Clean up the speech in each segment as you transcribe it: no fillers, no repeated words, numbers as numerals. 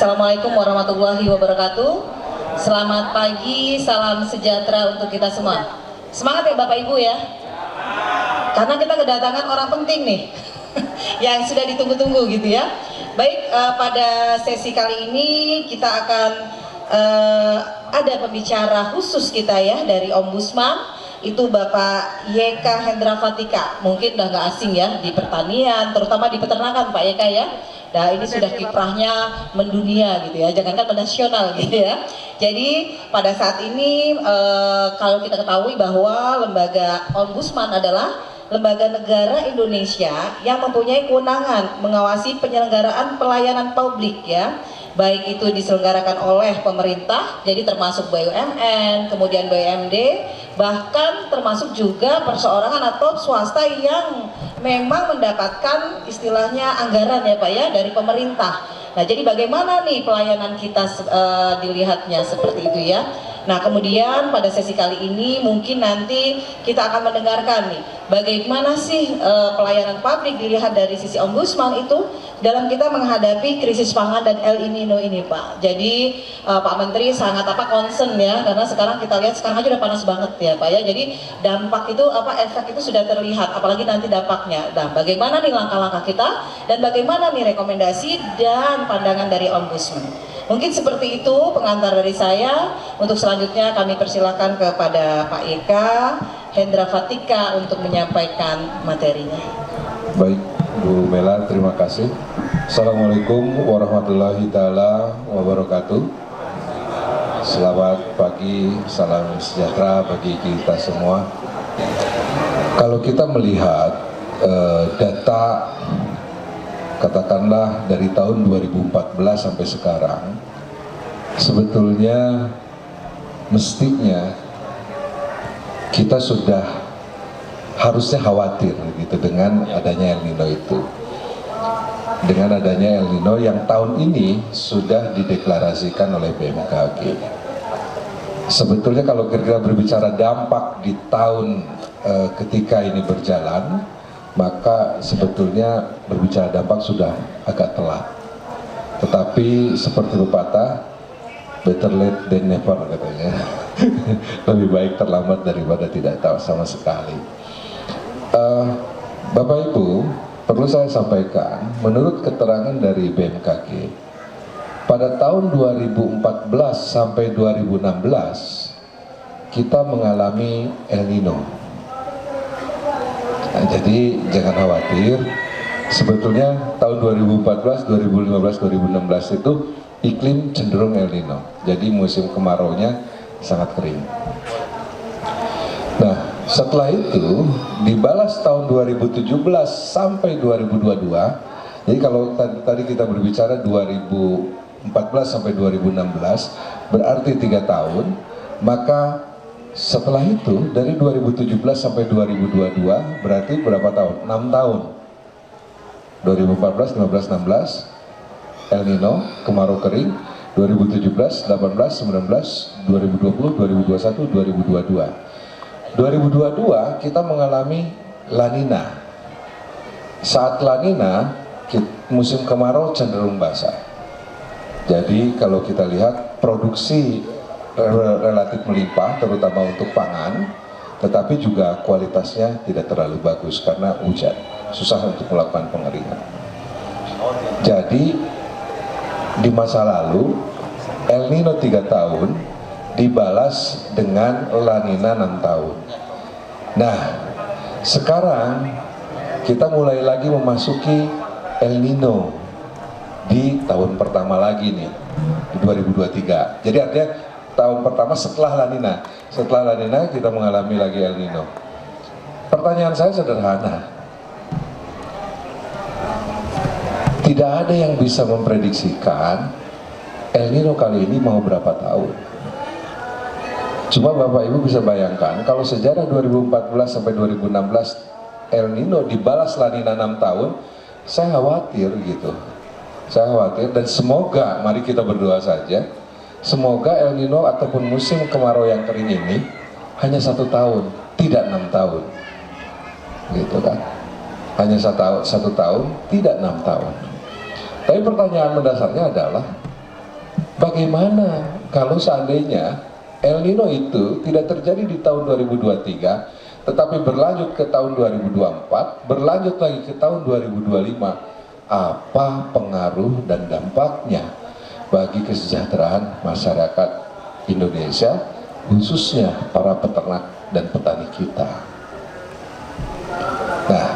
Assalamualaikum warahmatullahi wabarakatuh. Selamat pagi, salam sejahtera untuk kita semua. Semangat ya Bapak Ibu ya. Karena kita kedatangan orang penting nih yang sudah ditunggu-tunggu gitu ya. Baik, pada sesi kali ini kita akan ada pembicara khusus kita ya dari Ombudsman. Itu Bapak YK Hendra Fatika. Mungkin udah nggak asing ya di pertanian, terutama di peternakan Pak YK ya. Nah ini sudah kiprahnya mendunia gitu ya, jangankan menasional gitu ya. Jadi pada saat ini kalau kita ketahui bahwa lembaga Ombudsman adalah lembaga negara Indonesia yang mempunyai kewenangan mengawasi penyelenggaraan pelayanan publik ya, baik itu diselenggarakan oleh pemerintah, jadi termasuk BUMN, kemudian BUMD, bahkan termasuk juga perseorangan atau swasta yang memang mendapatkan istilahnya anggaran ya Pak ya dari pemerintah. Nah jadi bagaimana nih pelayanan kita dilihatnya seperti itu ya. Nah kemudian pada sesi kali ini mungkin nanti kita akan mendengarkan nih bagaimana sih pelayanan publik dilihat dari sisi Ombudsman itu dalam kita menghadapi krisis pangan dan El Nino ini Pak. Jadi Pak Menteri sangat concern ya, karena sekarang kita lihat sekarang aja udah panas banget ya Pak ya. Jadi dampak itu efek itu sudah terlihat, apalagi nanti dampaknya. Nah bagaimana nih langkah-langkah kita dan bagaimana nih rekomendasi dan pandangan dari Ombudsman. Mungkin seperti itu pengantar dari saya. Untuk selanjutnya kami persilakan kepada Pak YK Hendra Fatika untuk menyampaikan materinya. Baik, Bu Mela, terima kasih. Assalamualaikum warahmatullahi taala wabarakatuh. Selamat pagi, salam sejahtera bagi kita semua. Kalau kita melihat data katakanlah dari tahun 2014 sampai sekarang, sebetulnya mestinya kita sudah harusnya khawatir gitu dengan adanya El Nino itu. Dengan adanya El Nino yang tahun ini sudah dideklarasikan oleh BMKG. Sebetulnya kalau kita berbicara dampak di tahun ketika ini berjalan, maka sebetulnya berbicara dampak sudah agak telat. Tetapi seperti pepatah, better late than never katanya. Lebih baik terlambat daripada tidak tahu sama sekali. Bapak Ibu, perlu saya sampaikan, menurut keterangan dari BMKG, pada tahun 2014 sampai 2016 kita mengalami El Nino. Nah, jadi jangan khawatir, sebetulnya tahun 2014, 2015, 2016 itu iklim cenderung El Nino. Jadi musim kemaraunya sangat kering. Nah, setelah itu dibalas tahun 2017 sampai 2022. Jadi kalau tadi kita berbicara 2014 sampai 2016, berarti 3 tahun, maka setelah itu dari 2017 sampai 2022 berarti berapa tahun? 6 tahun. 2014, 15, 16 El Nino, kemarau kering. 2017, 18, 19, 2020, 2021, 2022. 2022 kita mengalami La Nina. Saat La Nina, musim kemarau cenderung basah. Jadi kalau kita lihat produksi relatif melimpah, terutama untuk pangan, tetapi juga kualitasnya tidak terlalu bagus karena hujan, susah untuk melakukan pengeringan. Jadi di masa lalu El Nino 3 tahun dibalas dengan La Nina 6 tahun. Nah sekarang kita mulai lagi memasuki El Nino di tahun pertama lagi nih, di 2023. Jadi artinya tahun pertama setelah La Nina. Setelah La Nina kita mengalami lagi El Nino. Pertanyaan saya sederhana. Tidak ada yang bisa memprediksikan El Nino kali ini mau berapa tahun. Cuma Bapak Ibu bisa bayangkan kalau sejarah 2014 sampai 2016 El Nino dibalas La Nina 6 tahun, saya khawatir gitu. Saya khawatir dan semoga, mari kita berdoa saja, semoga El Nino ataupun musim kemarau yang kering ini hanya 1 tahun, tidak 6 tahun, gitu kan? Hanya 1 tahun, tidak 6 tahun. Tapi pertanyaan mendasarnya adalah Bagaimana kalau seandainya El Nino itu tidak terjadi di tahun 2023, tetapi berlanjut ke tahun 2024, berlanjut lagi ke tahun 2025? Apa pengaruh dan dampaknya bagi kesejahteraan masyarakat Indonesia, khususnya para peternak dan petani kita? Nah,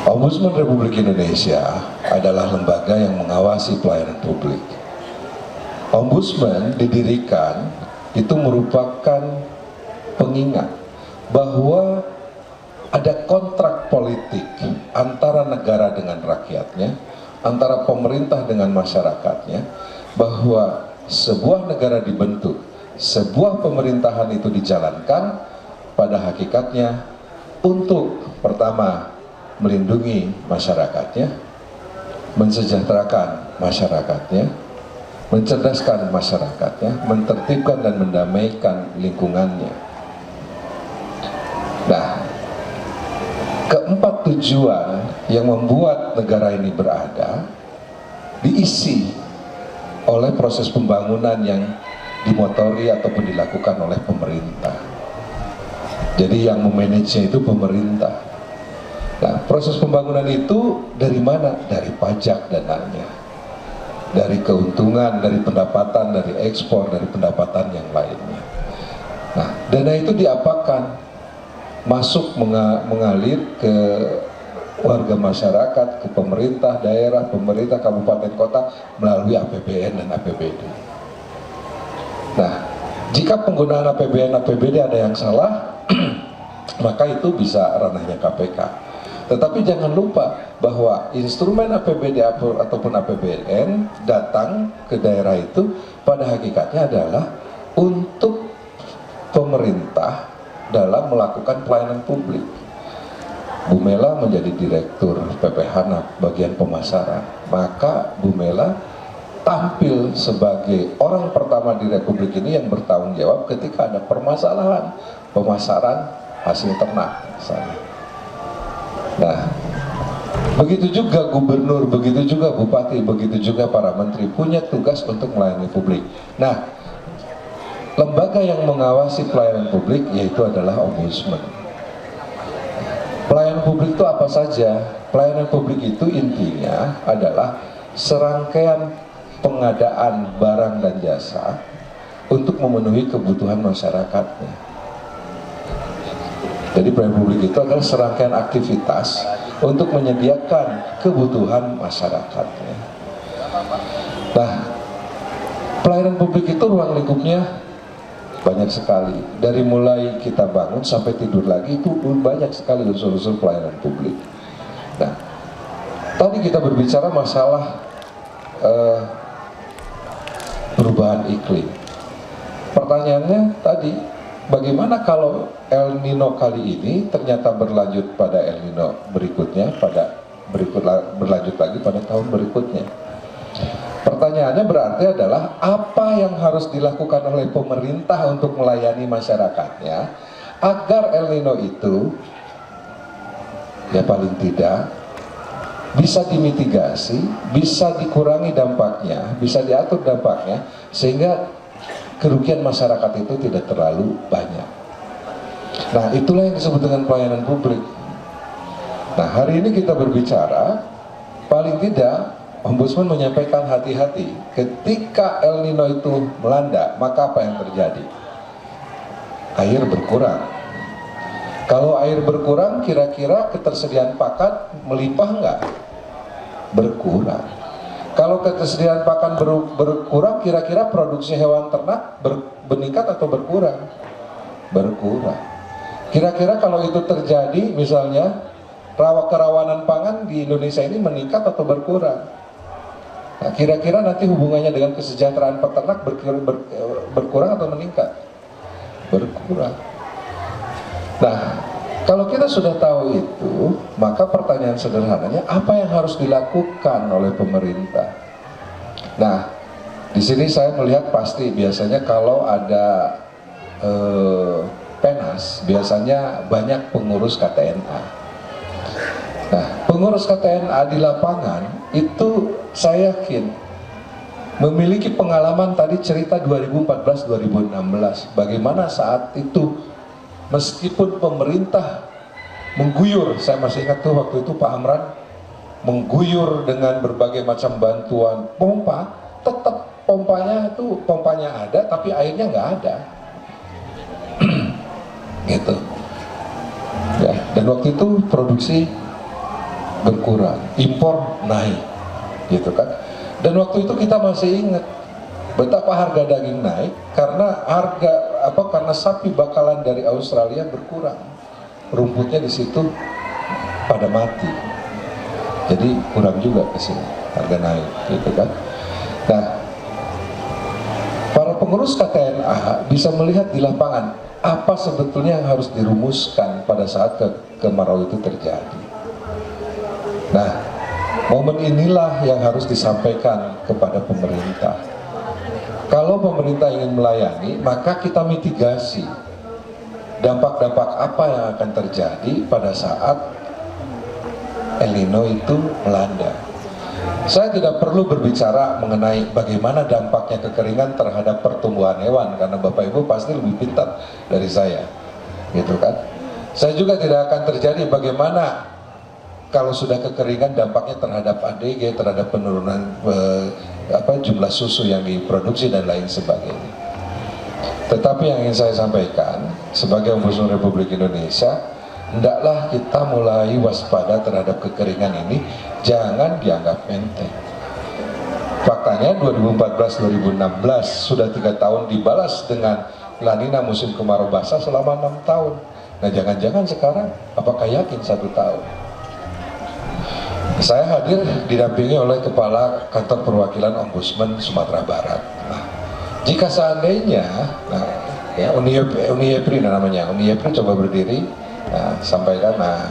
Ombudsman Republik Indonesia adalah lembaga yang mengawasi pelayanan publik. Ombudsman didirikan itu merupakan pengingat bahwa ada kontrak politik antara negara dengan rakyatnya, antara pemerintah dengan masyarakatnya, bahwa sebuah negara dibentuk, sebuah pemerintahan itu dijalankan pada hakikatnya untuk pertama melindungi masyarakatnya, mensejahterakan masyarakatnya, mencerdaskan masyarakatnya, mentertibkan dan mendamaikan lingkungannya. Nah, keempat tujuan yang membuat negara ini berada diisi oleh proses pembangunan yang dimotori ataupun dilakukan oleh pemerintah. Jadi yang memanagenya itu pemerintah. Nah, proses pembangunan itu dari mana? Dari pajak dananya, dari keuntungan, dari pendapatan, dari ekspor, dari pendapatan yang lainnya. Nah, dana itu diapakan? Masuk mengalir ke warga masyarakat, ke pemerintah daerah, pemerintah kabupaten kota melalui APBN dan APBD. Nah, jika penggunaan APBN APBD ada yang salah, maka itu bisa ranahnya KPK. Tetapi jangan lupa bahwa instrumen APBD ataupun APBN datang ke daerah itu pada hakikatnya adalah untuk pemerintah dalam melakukan pelayanan publik. Bu Mela menjadi direktur PPH bagian pemasaran, maka Bu Mela tampil sebagai orang pertama di Republik ini yang bertanggung jawab ketika ada permasalahan pemasaran hasil ternak misalnya. Nah, begitu juga gubernur, begitu juga bupati, begitu juga para menteri punya tugas untuk melayani publik. Nah, lembaga yang mengawasi pelayanan publik yaitu adalah Ombudsman. Pelayanan publik itu apa saja? Pelayanan publik itu intinya adalah serangkaian pengadaan barang dan jasa untuk memenuhi kebutuhan masyarakatnya. Jadi pelayanan publik itu adalah serangkaian aktivitas untuk menyediakan kebutuhan masyarakatnya. Nah, pelayanan publik itu ruang lingkupnya banyak sekali. Dari mulai kita bangun sampai tidur lagi itu banyak sekali unsur-unsur pelayanan publik. Nah, tadi kita berbicara masalah perubahan iklim. Pertanyaannya tadi, bagaimana kalau El Nino kali ini ternyata berlanjut pada El Nino berikutnya, berlanjut lagi pada tahun berikutnya? Pertanyaannya berarti adalah apa yang harus dilakukan oleh pemerintah untuk melayani masyarakatnya agar El Nino itu ya paling tidak bisa dimitigasi, bisa dikurangi dampaknya, bisa diatur dampaknya sehingga kerugian masyarakat itu tidak terlalu banyak. Nah, itulah yang disebut dengan pelayanan publik. Nah, hari ini kita berbicara, paling tidak Ombudsman menyampaikan hati-hati ketika El Nino itu melanda, maka apa yang terjadi? Air berkurang. Kalau air berkurang, kira-kira ketersediaan pakan melimpah enggak? Berkurang. Kalau ketersediaan pakan berkurang, kira-kira produksi hewan ternak meningkat atau berkurang? Berkurang. Kira-kira kalau itu terjadi, misalnya kerawanan pangan di Indonesia ini meningkat atau berkurang? Nah, kira-kira nanti hubungannya dengan kesejahteraan peternak berkurang atau meningkat? Berkurang. Nah, kalau kita sudah tahu itu, maka pertanyaan sederhananya, apa yang harus dilakukan oleh pemerintah? Nah, di sini saya melihat pasti biasanya kalau ada PENAS, biasanya banyak pengurus KTNA. Nah, pengurus KTNA di lapangan itu saya yakin memiliki pengalaman tadi cerita 2014-2016, bagaimana saat itu meskipun pemerintah mengguyur, saya masih ingat tuh waktu itu Pak Amran mengguyur dengan berbagai macam bantuan pompa, tetap pompanya ada, tapi airnya nggak ada. Gitu. Ya, dan waktu itu produksi berkurang, impor naik, gitu kan. Dan waktu itu kita masih ingat betapa harga daging naik karena karena sapi bakalan dari Australia berkurang, rumputnya di situ pada mati, jadi kurang juga ke sini, harga naik, gitu kan. Nah, para pengurus KTNA bisa melihat di lapangan apa sebetulnya yang harus dirumuskan pada saat kemarau itu terjadi. Nah, momen inilah yang harus disampaikan kepada pemerintah. Kalau pemerintah ingin melayani, maka kita mitigasi dampak-dampak apa yang akan terjadi pada saat El Nino itu melanda. Saya tidak perlu berbicara mengenai bagaimana dampaknya kekeringan terhadap pertumbuhan hewan, karena Bapak Ibu pasti lebih pintar dari saya, gitu kan. Saya juga tidak akan terjadi bagaimana kalau sudah kekeringan dampaknya terhadap ADG, terhadap penurunan jumlah susu yang diproduksi dan lain sebagainya. Tetapi yang ingin saya sampaikan sebagai Ombudsman Republik Indonesia, hendaklah kita mulai waspada terhadap kekeringan ini, jangan dianggap enteng. Faktanya 2014-2016 sudah 3 tahun dibalas dengan La Nina musim kemarau basah selama 6 tahun. Nah, jangan-jangan sekarang apakah yakin 1 tahun? Saya hadir didampingi oleh Kepala Kantor Perwakilan Ombudsman Sumatera Barat. Nah, jika seandainya, Uni Epri namanya, Uni Epri coba berdiri. Nah, sampaikan. Nah,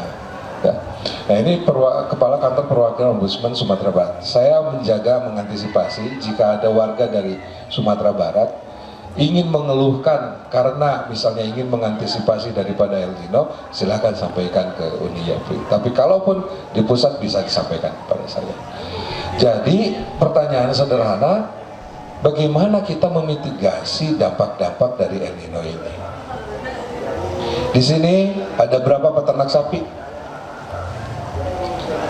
ini Kepala Kantor Perwakilan Ombudsman Sumatera Barat. Saya mengantisipasi jika ada warga dari Sumatera Barat ingin mengeluhkan karena misalnya ingin mengantisipasi daripada El Nino, silahkan sampaikan ke Uni Epri. Tapi kalaupun di pusat bisa disampaikan kepada saya. Jadi pertanyaan sederhana, bagaimana kita memitigasi dampak-dampak dari El Nino ini? Di sini ada berapa peternak sapi?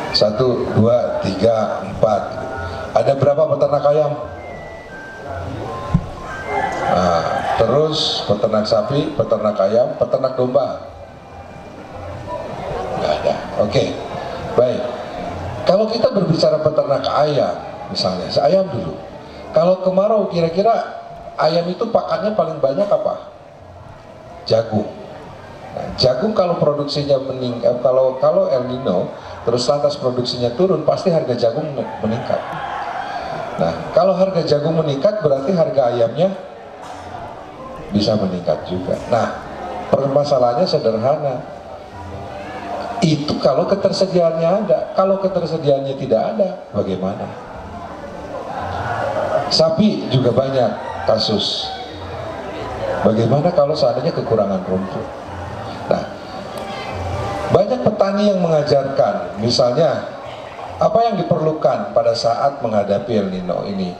1, 2, 3, 4. Ada berapa peternak ayam? Nah, terus peternak sapi, peternak ayam, peternak domba? Nggak ada. Oke, baik. Kalau kita berbicara peternak ayam, misalnya, ayam dulu. Kalau kemarau, kira-kira ayam itu pakannya paling banyak apa? Jagung. Nah, jagung kalau produksinya meningkat, kalau El Nino terus lantas produksinya turun, pasti harga jagung meningkat. Nah, kalau harga jagung meningkat berarti harga ayamnya bisa meningkat juga. Nah, permasalahannya sederhana. Itu kalau ketersediaannya ada. Kalau ketersediaannya tidak ada, bagaimana? Sapi juga banyak kasus. Bagaimana kalau seandainya kekurangan rumput? Nah, banyak petani yang mengajarkan, misalnya apa yang diperlukan pada saat menghadapi El Nino ini.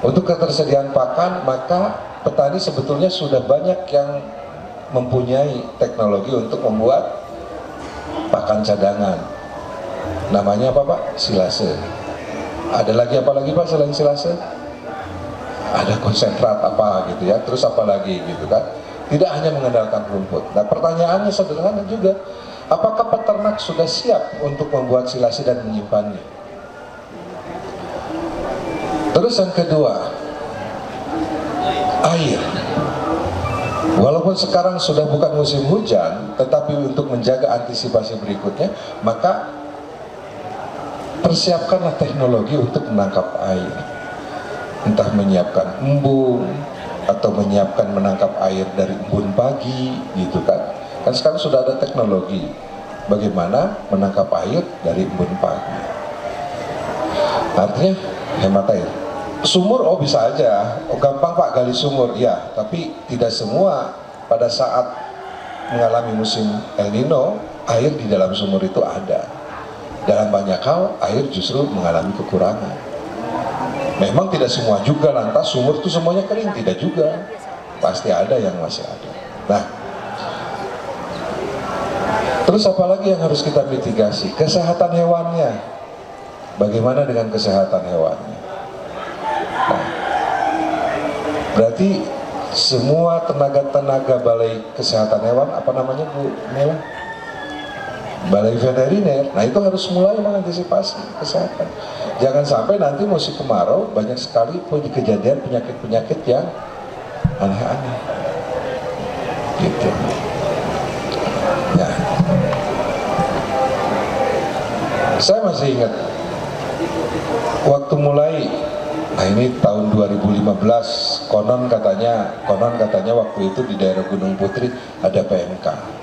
Untuk ketersediaan pakan, maka petani sebetulnya sudah banyak yang mempunyai teknologi untuk membuat pakan cadangan. Namanya apa, Pak? Silase. Ada lagi apa lagi, Pak, selain silase? Ada konsentrat apa gitu ya, terus apa lagi gitu kan. Tidak hanya mengandalkan rumput. Nah, pertanyaannya sederhana juga, apakah peternak sudah siap untuk membuat silase dan menyimpannya? Terus yang kedua, air. Walaupun sekarang sudah bukan musim hujan, tetapi untuk menjaga antisipasi berikutnya, maka persiapkanlah teknologi untuk menangkap air. Entah menyiapkan embung, atau menyiapkan menangkap air dari embun pagi, gitu kan. Kan sekarang sudah ada teknologi bagaimana menangkap air dari embun pagi. Artinya hemat air. Sumur, oh bisa aja, oh gampang Pak gali sumur, ya. Tapi tidak semua pada saat mengalami musim El Nino, air di dalam sumur itu ada. Dalam banyak hal, air justru mengalami kekurangan. Memang tidak semua juga lantas sumur itu semuanya kering, tidak juga. Pasti ada yang masih ada. Nah, terus apa lagi yang harus kita mitigasi? Kesehatan hewannya. Bagaimana dengan kesehatan hewannya? Nah, berarti semua tenaga-tenaga balai kesehatan hewan, apa namanya Bu Nela? Balai veteriner, nah itu harus mulai mengantisipasi kesehatan. Jangan sampai nanti musim kemarau banyak sekali kejadian penyakit-penyakit yang aneh-aneh. Gitu. Nah, saya masih ingat waktu mulai, nah ini tahun 2015, konon katanya waktu itu di daerah Gunung Putri ada PMK.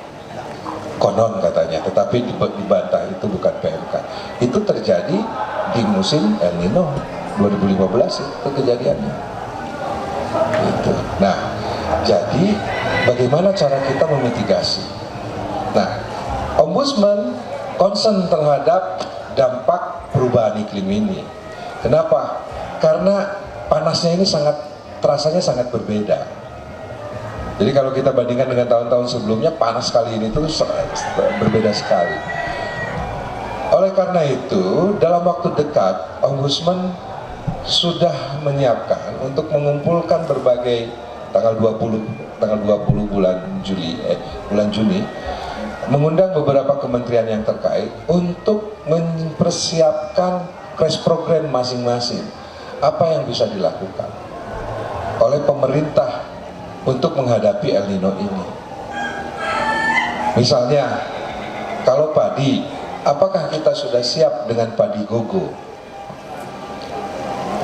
Konon katanya, tetapi dibantah itu bukan PMK. Itu terjadi di musim El Nino 2015 itu kejadiannya. Gitu. Nah, jadi bagaimana cara kita memitigasi? Nah, Ombudsman concern terhadap dampak perubahan iklim ini. Kenapa? Karena panasnya ini terasanya sangat berbeda. Jadi kalau kita bandingkan dengan tahun-tahun sebelumnya, panas kali ini tuh berbeda sekali. Oleh karena itu, dalam waktu dekat, Ombudsman sudah menyiapkan untuk mengumpulkan berbagai tanggal 20 bulan Juni, mengundang beberapa kementerian yang terkait untuk mempersiapkan crash program masing-masing. Apa yang bisa dilakukan oleh pemerintah untuk menghadapi El Nino ini. Misalnya, kalau padi, apakah kita sudah siap dengan padi gogo?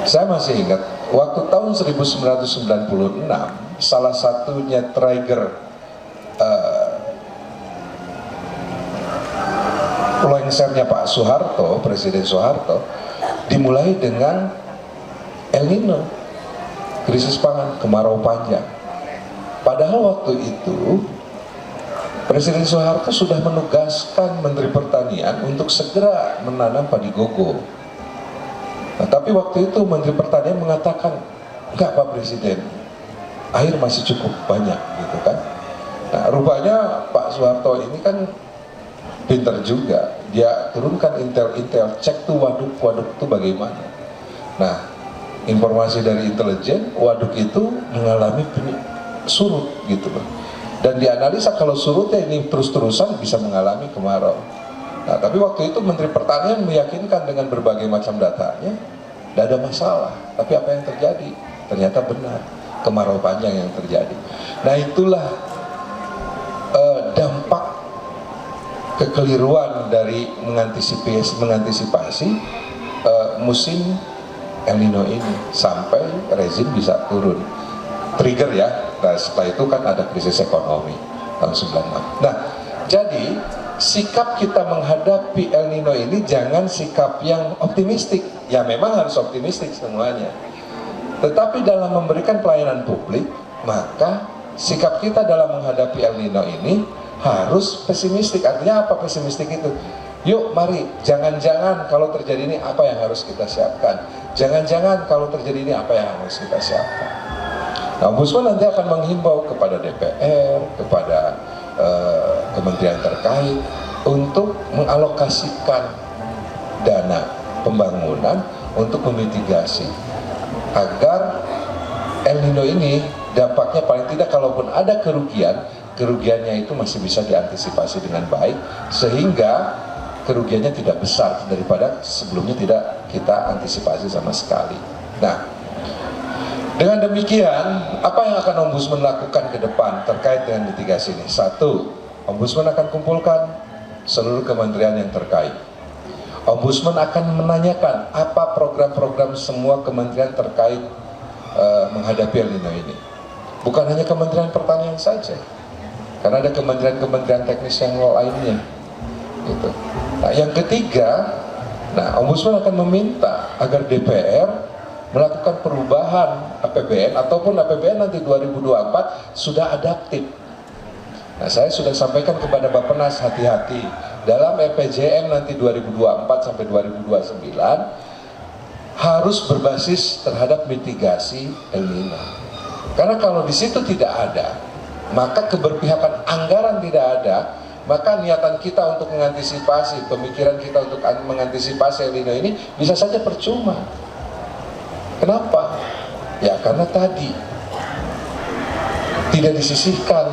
Saya masih ingat, waktu tahun 1996, salah satunya trigger lengsernya Pak Soeharto, Presiden Soeharto, dimulai dengan El Nino, krisis pangan, kemarau panjang. Padahal waktu itu Presiden Soeharto sudah menugaskan Menteri Pertanian untuk segera menanam padi gogo. Nah, tapi waktu itu Menteri Pertanian mengatakan, enggak Pak Presiden, air masih cukup banyak, gitu kan. Nah, rupanya Pak Soeharto ini kan pinter juga, dia turunkan intel, cek tuh waduk itu bagaimana. Nah, informasi dari intelijen, waduk itu mengalami surut gitu loh, dan dianalisa kalau surutnya ini terus-terusan bisa mengalami kemarau. Nah, tapi waktu itu Menteri Pertanian meyakinkan dengan berbagai macam datanya, tidak ada masalah. Tapi apa yang terjadi? Ternyata benar, kemarau panjang yang terjadi. Nah, itulah dampak kekeliruan dari mengantisipasi musim El Nino ini sampai rezim bisa turun. Trigger ya. Nah, setelah itu kan ada krisis ekonomi tahun 96. Nah, jadi sikap kita menghadapi El Nino ini jangan sikap yang optimistik. Ya memang harus optimistik semuanya. Tetapi dalam memberikan pelayanan publik, maka sikap kita dalam menghadapi El Nino ini harus pesimistik. Artinya apa pesimistik itu? Yuk mari, jangan-jangan kalau terjadi ini apa yang harus kita siapkan. Jangan-jangan kalau terjadi ini apa yang harus kita siapkan. Nah, Ombudsman nanti akan menghimbau kepada DPR, kepada kementerian terkait untuk mengalokasikan dana pembangunan untuk memitigasi agar El Nino ini dampaknya paling tidak kalaupun ada kerugiannya itu masih bisa diantisipasi dengan baik sehingga kerugiannya tidak besar daripada sebelumnya tidak kita antisipasi sama sekali. Nah, dengan demikian, apa yang akan Ombudsman lakukan ke depan terkait dengan mitigasi ini? Satu, Ombudsman akan kumpulkan seluruh kementerian yang terkait. Ombudsman akan menanyakan apa program-program semua kementerian terkait menghadapi El Nino ini. Bukan hanya Kementerian Pertanian saja, karena ada kementerian-kementerian teknis yang lainnya. Gitu. Nah, yang ketiga, Ombudsman akan meminta agar DPR melakukan perubahan APBN ataupun APBN nanti 2024 sudah adaptif. Nah, saya sudah sampaikan kepada Bappenas hati-hati dalam RPJM nanti 2024 sampai 2029 harus berbasis terhadap mitigasi El Nino. Karena kalau di situ tidak ada, maka keberpihakan anggaran tidak ada, maka niatan kita untuk mengantisipasi, pemikiran kita untuk mengantisipasi El Nino ini bisa saja percuma. Kenapa? Ya karena tadi tidak disisihkan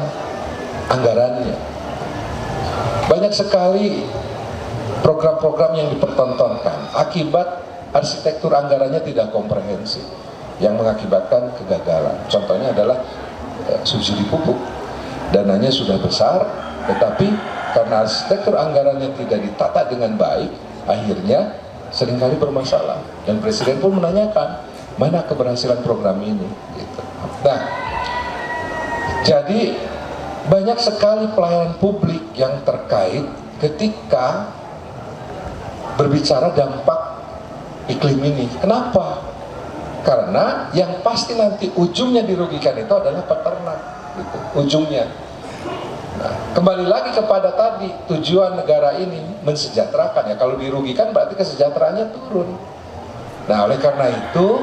anggarannya. Banyak sekali program-program yang dipertontonkan akibat arsitektur anggarannya tidak komprehensif yang mengakibatkan kegagalan. Contohnya adalah subsidi pupuk. Dananya sudah besar, tetapi karena arsitektur anggarannya tidak ditata dengan baik, akhirnya seringkali bermasalah. Dan Presiden pun menanyakan, mana keberhasilan program ini? Gitu. Nah, jadi banyak sekali pelayanan publik yang terkait ketika berbicara dampak iklim ini. Kenapa? Karena yang pasti nanti ujungnya dirugikan itu adalah peternak, gitu, ujungnya. Nah, kembali lagi kepada tadi, tujuan negara ini mensejahterakan. Ya kalau dirugikan berarti kesejahteraannya turun. Nah, oleh karena itu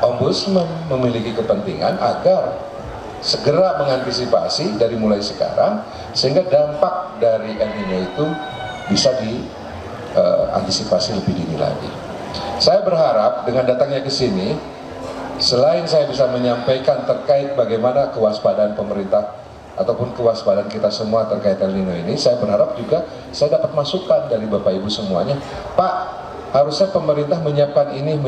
Ombudsman memiliki kepentingan agar segera mengantisipasi dari mulai sekarang sehingga dampak dari El Nino itu bisa diantisipasi lebih dini lagi. Saya berharap dengan datangnya ke sini, selain saya bisa menyampaikan terkait bagaimana kewaspadaan pemerintah ataupun kewaspadaan kita semua terkait El Nino ini, saya berharap juga saya dapat masukan dari Bapak Ibu semuanya. Pak, harusnya pemerintah menyiapkan ini,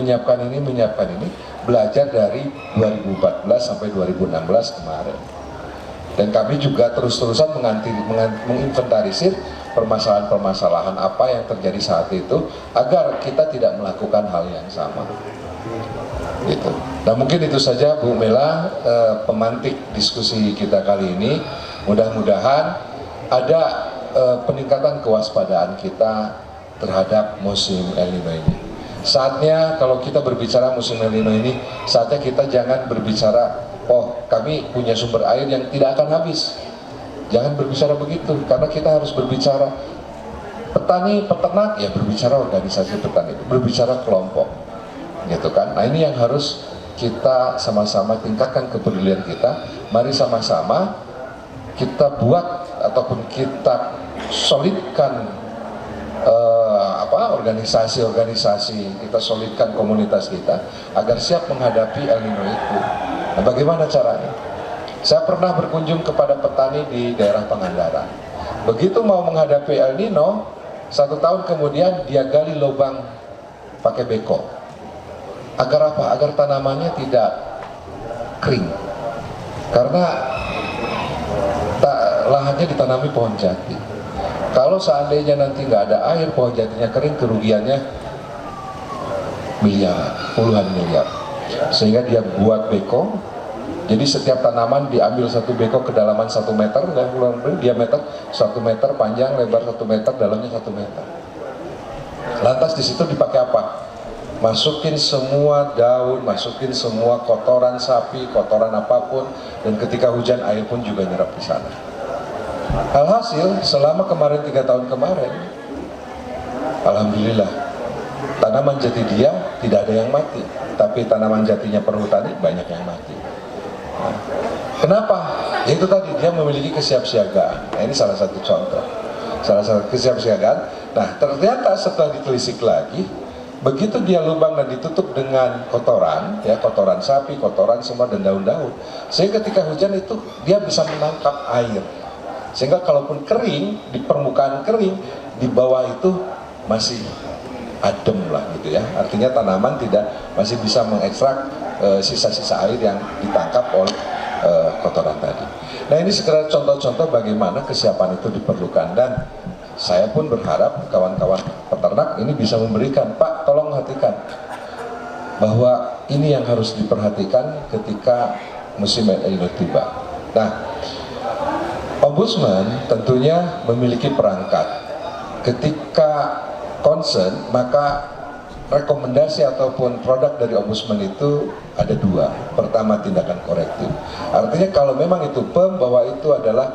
belajar dari 2014 sampai 2016 kemarin. Dan kami juga terus-terusan menginventarisir permasalahan-permasalahan apa yang terjadi saat itu agar kita tidak melakukan hal yang sama. Gitu. Nah mungkin itu saja Bu Mela, pemantik diskusi kita kali ini. Mudah-mudahan ada peningkatan kewaspadaan kita terhadap musim El Nino ini. Saatnya kalau kita berbicara musim El Nino ini, saatnya kita jangan berbicara, oh kami punya sumber air yang tidak akan habis. Jangan berbicara begitu, karena kita harus berbicara petani, peternak, ya berbicara organisasi petani, berbicara kelompok, gitu kan. Nah ini yang harus kita sama-sama tingkatkan kepedulian kita. Mari sama-sama kita buat ataupun kita solidkan organisasi-organisasi, kita solidkan komunitas kita agar siap menghadapi El Nino itu. Nah, bagaimana caranya? Saya pernah berkunjung kepada petani di daerah Pangandaran. Begitu mau menghadapi El Nino, 1 tahun kemudian dia gali lubang pakai beko. Agar apa? Agar tanamannya tidak kering. Karena lahannya ditanami pohon jati. Kalau seandainya nanti nggak ada air, pohon jatinya kering, kerugiannya puluhan miliar. Sehingga dia buat beko. Jadi setiap tanaman diambil 1 beko kedalaman 1 meter, dan diameter 1 meter, panjang, lebar 1 meter, dalamnya 1 meter. Lantas di situ dipakai apa? Masukin semua daun, masukin semua kotoran sapi, kotoran apapun, dan ketika hujan air pun juga nyerap di sana. Alhasil selama kemarin 3 tahun kemarin, alhamdulillah tanaman jati dia tidak ada yang mati, tapi tanaman jatinya perhutani banyak yang mati. Nah, kenapa? Ya itu tadi, dia memiliki kesiapsiagaan. Nah, ini salah satu contoh, salah satu kesiapsiagaan. Nah ternyata setelah ditelisik lagi, begitu dia lubang dan ditutup dengan kotoran, ya kotoran sapi, kotoran semua dan daun-daun, sehingga ketika hujan itu dia bisa menangkap air. Sehingga kalaupun kering, di permukaan kering, di bawah itu masih adem lah gitu ya. Artinya tanaman masih bisa mengekstrak sisa-sisa air yang ditangkap oleh kotoran tadi. Nah ini sekedar contoh-contoh bagaimana kesiapan itu diperlukan. Dan saya pun berharap kawan-kawan peternak ini bisa memberikan, Pak tolong perhatikan, bahwa ini yang harus diperhatikan ketika musim El Nino tiba. Nah, Ombudsman tentunya memiliki perangkat. Ketika concern, maka rekomendasi ataupun produk dari Ombudsman itu ada 2. Pertama, tindakan korektif. Artinya kalau memang itu bahwa itu adalah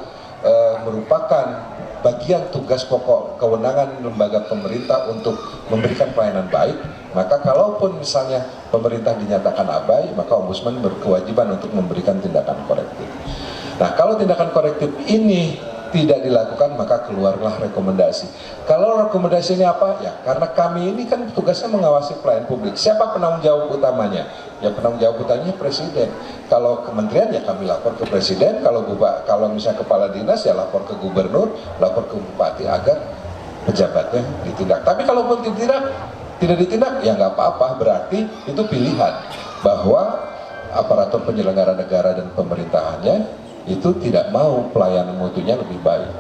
merupakan bagian tugas pokok kewenangan lembaga pemerintah untuk memberikan pelayanan baik, maka kalaupun misalnya pemerintah dinyatakan abai, maka ombudsman berkewajiban untuk memberikan tindakan korektif. Nah, kalau tindakan korektif ini tidak dilakukan, maka keluarlah rekomendasi. Kalau rekomendasi ini apa? Ya, karena kami ini kan tugasnya mengawasi pelayanan publik. Siapa penanggung jawab utamanya? Ya, penanggung jawab utamanya presiden. Kalau kementerian ya kami lapor ke presiden. Kalau misalnya kepala dinas ya lapor ke gubernur, lapor ke bupati agar pejabatnya ditindak. Tapi kalaupun tidak ditindak, ya nggak apa-apa. Berarti itu pilihan bahwa aparatur penyelenggara negara dan pemerintahannya itu tidak mau pelayanan mutunya lebih baik.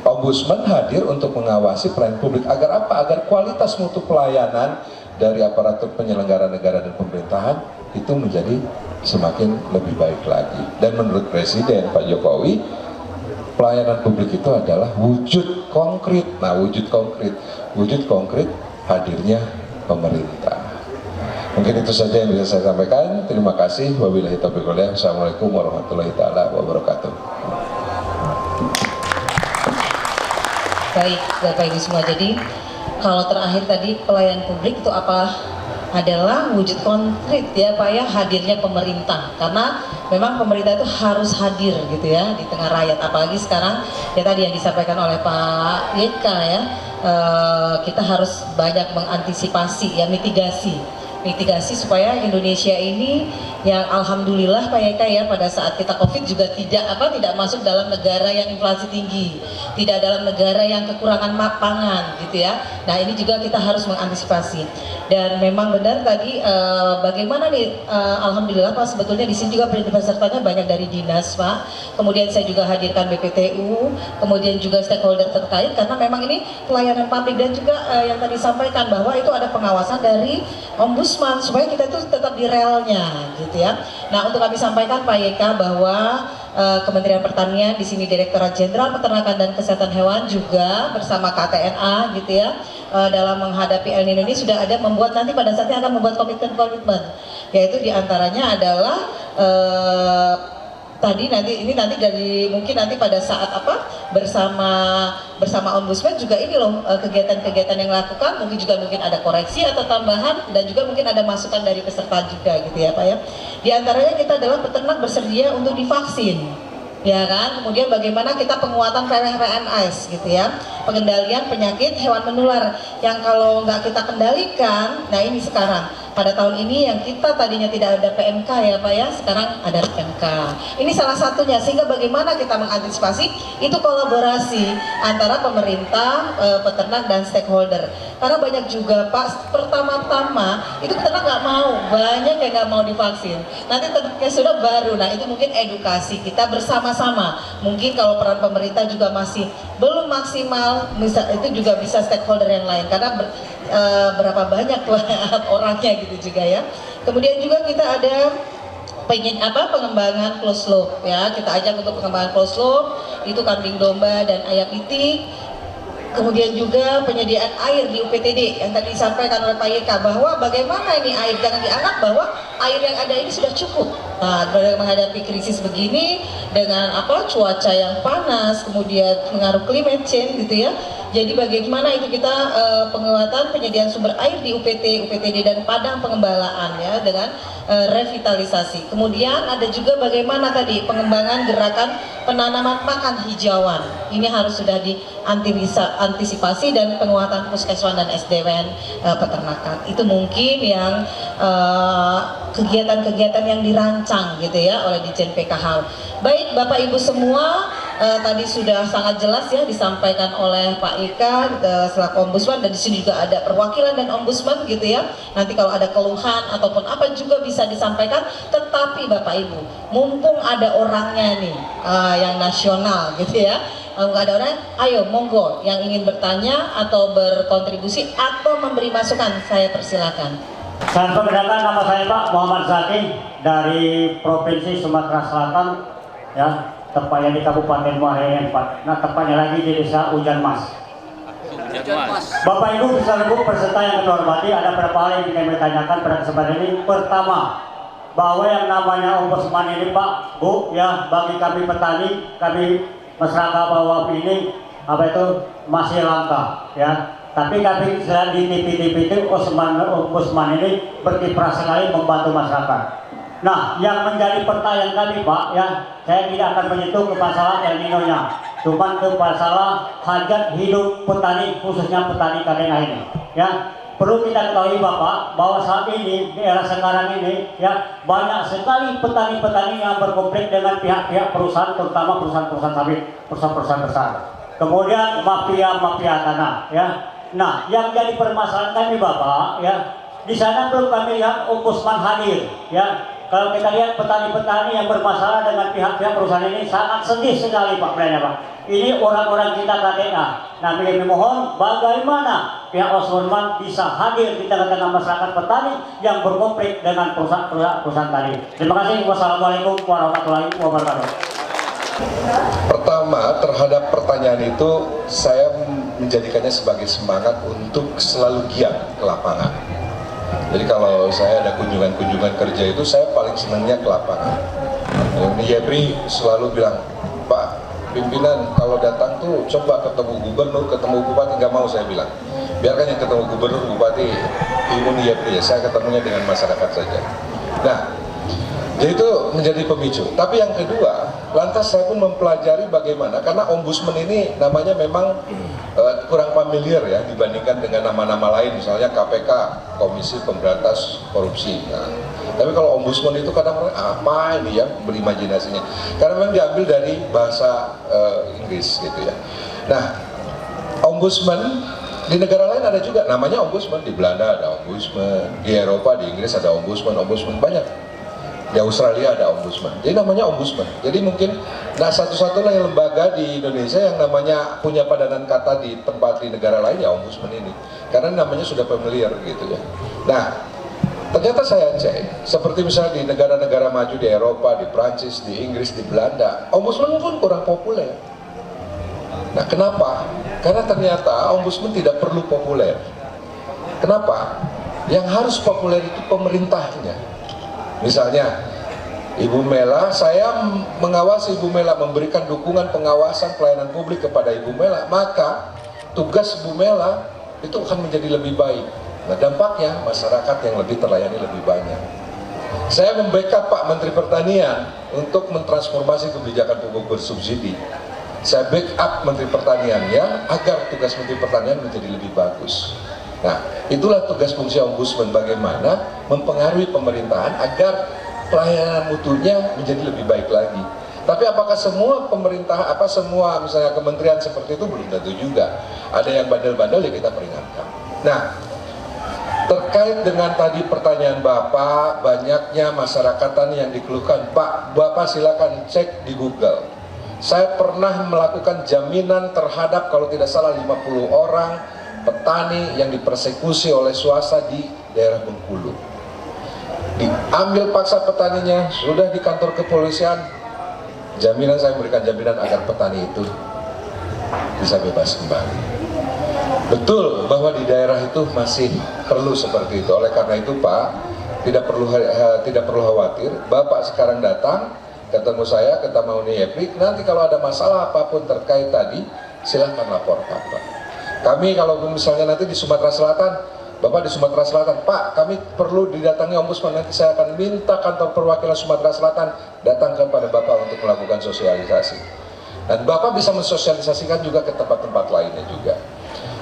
Ombudsman hadir untuk mengawasi pelayanan publik agar apa? Agar kualitas mutu pelayanan dari aparatur penyelenggara negara dan pemerintahan itu menjadi semakin lebih baik lagi. Dan menurut Presiden Pak Jokowi, pelayanan publik itu adalah wujud konkret. Nah, wujud konkret hadirnya pemerintah. Mungkin itu saja yang bisa saya sampaikan. Terima kasih. Wabillahi taufiq wal hidayah. Assalamualaikum warahmatullahi taala wabarakatuh. Baik, Bapak Ibu semua. Jadi kalau terakhir tadi pelayanan publik itu apa? Adalah wujud konkret ya Pak ya, hadirnya pemerintah. Karena memang pemerintah itu harus hadir gitu ya di tengah rakyat. Apalagi sekarang ya tadi yang disampaikan oleh Pak Yeka ya, kita harus banyak mengantisipasi ya, mitigasi supaya Indonesia ini yang alhamdulillah Pak Yeka ya, pada saat kita Covid juga tidak masuk dalam negara yang inflasi tinggi, tidak dalam negara yang kekurangan pangan gitu ya. Nah, ini juga kita harus mengantisipasi. Dan memang benar tadi bagaimana nih alhamdulillah Pak, sebetulnya di sini juga pesertanya banyak dari dinas Pak. Kemudian saya juga hadirkan BPTU, kemudian juga stakeholder terkait, karena memang ini pelayanan publik. Dan juga yang tadi disampaikan bahwa itu ada pengawasan dari ombudsman supaya kita itu tetap di relnya gitu ya. Nah, untuk kami sampaikan Pak Yeka bahwa Kementerian Pertanian di sini Direktorat Jenderal Peternakan dan Kesehatan Hewan juga bersama KTNA gitu ya, dalam menghadapi El Nino ini sudah ada membuat, nanti pada saatnya akan membuat komitmen, yaitu diantaranya adalah nanti dari mungkin nanti pada saat bersama ombudsman juga ini loh kegiatan-kegiatan yang dilakukan, mungkin ada koreksi atau tambahan, dan juga mungkin ada masukan dari peserta juga gitu ya Pak ya. Di antaranya kita adalah peternak bersedia untuk divaksin, ya kan. Kemudian bagaimana kita penguatan PMS gitu ya, pengendalian penyakit hewan menular yang kalau nggak kita kendalikan. Nah, ini sekarang pada tahun ini yang kita tadinya tidak ada PMK ya Pak ya, sekarang ada PMK. Ini salah satunya, sehingga bagaimana kita mengantisipasi itu kolaborasi antara pemerintah, peternak dan stakeholder. Karena banyak juga Pak, pertama-tama itu peternak nggak mau, banyak yang nggak mau divaksin. Nanti ternaknya sudah baru, nah itu mungkin edukasi kita bersama-sama. Mungkin kalau peran pemerintah juga masih belum maksimal, itu juga bisa stakeholder yang lain, karena berapa banyak orangnya gitu juga ya. Kemudian juga kita ada pengembangan closed loop ya, kita ajak untuk pengembangan closed loop, itu kambing domba dan ayam itik. Kemudian juga penyediaan air di UPTD yang tadi disampaikan oleh Pak Yeka, bahwa bagaimana ini air, jangan dianggap bahwa air yang ada ini sudah cukup. Nah, menghadapi krisis begini dengan cuaca yang panas, kemudian pengaruh climate change gitu ya. Jadi bagaimana itu kita penguatan penyediaan sumber air di UPTD dan padang pengembalaan ya, dengan revitalisasi. Kemudian ada juga bagaimana tadi pengembangan gerakan penanaman pakan hijauan. Ini harus sudah diantisipasi, dan penguatan puskeswan dan SDWN peternakan. Itu mungkin yang kegiatan-kegiatan yang dirancang gitu ya oleh Ditjen PKH. Baik Bapak Ibu semua, tadi sudah sangat jelas ya disampaikan oleh Pak Ika selaku ombudsman, dan di sini juga ada perwakilan dan ombudsman gitu ya. Nanti kalau ada keluhan ataupun apa juga bisa disampaikan. Tetapi Bapak Ibu, mumpung ada orangnya nih yang nasional gitu ya, nggak ada orang, ayo monggo yang ingin bertanya atau berkontribusi atau memberi masukan, saya persilakan. Saya perkenalkan, nama saya Pak Muhammad Zaki dari Provinsi Sumatera Selatan ya, tepatnya di Kabupaten Muara Pak. Nah, tepatnya lagi di Desa Hujan Mas. Bapak Ibu peserta yang kita hormati, ada beberapa hal yang ingin kami tanyakan pada kesempatan ini. Pertama, bahwa yang namanya ombudsman ini Pak, Bu ya, bagi kami petani, kami masyarakat bawah ini apa itu masih langka ya. Tapi selain di TV-TV itu Ombudsman ini berkiprah sekali membantu masyarakat. Nah, yang menjadi pertanyaan kami Pak ya, saya tidak akan menyentuh ke masalah El Nino-nya, cuman ke masalah hajat hidup petani, khususnya petani kadena ini ya. Perlu kita ketahui Bapak bahwa saat ini di era sekarang ini ya banyak sekali petani-petani yang berkonflik dengan pihak-pihak perusahaan, terutama perusahaan-perusahaan sawit, perusahaan-perusahaan besar. Kemudian mafia-mafia tanah ya. Nah, yang jadi permasalahan kami Bapak ya, di sana belum kami lihat Ombudsman hadir ya. Kalau kita lihat petani-petani yang bermasalah dengan pihak-pihak perusahaan ini sangat sedih sekali Pak Brenda Pak. Ini orang-orang kita KTA. Nah, kami mohon bagaimana pihak Ombudsman bisa hadir di tengah-tengah masyarakat petani yang berkonflik dengan perusahaan tadi. Terima kasih. Wassalamualaikum warahmatullahi wabarakatuh. Pertama, terhadap pertanyaan itu saya menjadikannya sebagai semangat untuk selalu giat ke lapangan. Jadi kalau saya ada kunjungan-kunjungan kerja itu saya paling senangnya ke lapangan. Yepri selalu bilang, Pak pimpinan kalau datang tuh coba ketemu gubernur, ketemu bupati. Nggak mau, saya bilang, biarkan yang ketemu gubernur, bupati, imun Yepri ya, saya ketemunya dengan masyarakat saja. Nah, jadi itu menjadi pemicu. Tapi yang kedua, lantas saya pun mempelajari bagaimana, karena ombudsman ini namanya memang kurang familiar ya dibandingkan dengan nama-nama lain, misalnya KPK, Komisi Pemberantas Korupsi. Nah, tapi kalau ombudsman itu kadang-kadang apa ini ya, berimajinasinya, karena memang diambil dari bahasa Inggris gitu ya. Nah, ombudsman di negara lain ada juga namanya ombudsman. Di Belanda ada ombudsman, di Eropa, di Inggris ada ombudsman banyak. Di Australia ada ombudsman, jadi namanya ombudsman. Jadi mungkin satu-satunya lembaga di Indonesia yang namanya punya padanan kata di tempat di negara lain ya ombudsman ini, karena namanya sudah familiar gitu ya. Nah, ternyata saya cek, seperti misalnya di negara-negara maju di Eropa, di Prancis, di Inggris, di Belanda, ombudsman pun kurang populer. Nah, kenapa? Karena ternyata ombudsman tidak perlu populer. Kenapa? Yang harus populer itu pemerintahnya. Misalnya Ibu Mela, saya mengawasi Ibu Mela, memberikan dukungan pengawasan pelayanan publik kepada Ibu Mela, maka tugas Ibu Mela itu akan menjadi lebih baik. Nah, dampaknya masyarakat yang lebih terlayani lebih banyak. Saya membackup Pak Menteri Pertanian untuk mentransformasi kebijakan pupuk bersubsidi. Saya backup Menteri Pertaniannya agar tugas Menteri Pertanian menjadi lebih bagus. Nah, itulah tugas fungsi ombudsman, bagaimana mempengaruhi pemerintahan agar pelayanan mutunya menjadi lebih baik lagi. Tapi apakah semua pemerintah, semua misalnya kementerian seperti itu? Belum tentu juga. Ada yang bandel-bandel ya kita peringatkan. Nah, terkait dengan tadi pertanyaan Bapak, banyaknya masyarakat tani yang dikeluhkan, Pak, Bapak silakan cek di Google. Saya pernah melakukan jaminan terhadap kalau tidak salah 50 orang petani yang dipersekusi oleh swasta di daerah Bengkulu. Diambil paksa petaninya, sudah di kantor kepolisian, jaminan saya memberikan jaminan agar petani itu bisa bebas kembali. Betul bahwa di daerah itu masih perlu seperti itu. Oleh karena itu Pak, tidak perlu khawatir. Bapak sekarang datang, ketemu saya, ketemu Yepri, nanti kalau ada masalah apapun terkait tadi, silahkan laporkan Pak. Kami kalau misalnya nanti di Sumatera Selatan, Bapak di Sumatera Selatan, Pak kami perlu didatangi ombudsman, nanti saya akan minta kantor perwakilan Sumatera Selatan datang kepada Bapak untuk melakukan sosialisasi. Dan Bapak bisa mensosialisasikan juga ke tempat-tempat lainnya juga.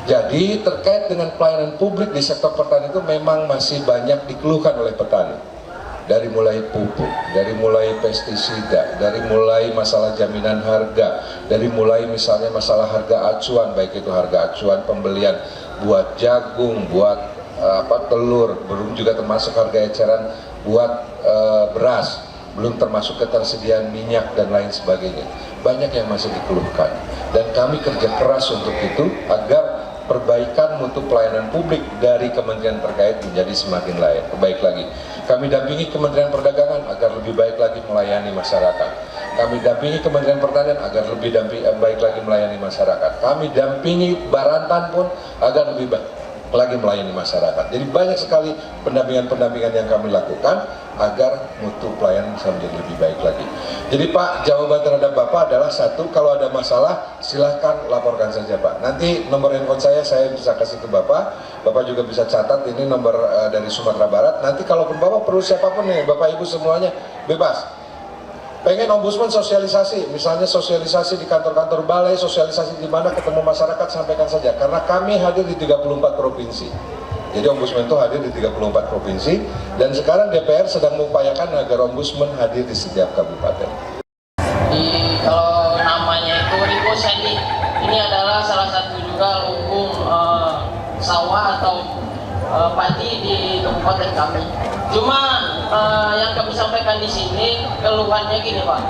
Jadi terkait dengan pelayanan publik di sektor pertanian itu memang masih banyak dikeluhkan oleh petani. Dari mulai pupuk, dari mulai pestisida, dari mulai masalah jaminan harga, dari mulai misalnya masalah harga acuan, baik itu harga acuan pembelian buat jagung, buat telur, belum juga termasuk harga eceran buat beras, belum termasuk ketersediaan minyak dan lain sebagainya. Banyak yang masih dikeluhkan dan kami kerja keras untuk itu agar perbaikan mutu pelayanan publik dari kementerian terkait menjadi semakin baik lagi. Kami dampingi Kementerian Perdagangan agar lebih baik lagi melayani masyarakat. Kami dampingi Kementerian Pertanian agar lebih baik lagi melayani masyarakat. Kami dampingi Barantan pun agar lebih baik lagi melayani masyarakat. Jadi banyak sekali pendampingan-pendampingan yang kami lakukan agar mutu pelayanan bisa menjadi lebih baik lagi. Jadi Pak, jawaban terhadap Bapak adalah satu, kalau ada masalah silahkan laporkan saja Pak. Nanti nomor handphone saya bisa kasih ke Bapak. Bapak juga bisa catat, ini nomor dari Sumatera Barat. Nanti kalaupun Bapak perlu siapapun nih, Bapak Ibu semuanya bebas. Pengen ombudsman sosialisasi, misalnya sosialisasi di kantor-kantor balai, sosialisasi di mana ketemu masyarakat, sampaikan saja. Karena kami hadir di 34 provinsi. Jadi ombudsman itu hadir di 34 provinsi, dan sekarang DPR sedang mengupayakan agar ombudsman hadir di setiap kabupaten. Kalau namanya itu Rico Sandy, ini adalah salah satu juga lumbung sawah atau padi di kabupaten kami. Cuma yang kami sampaikan di sini keluhannya gini Pak,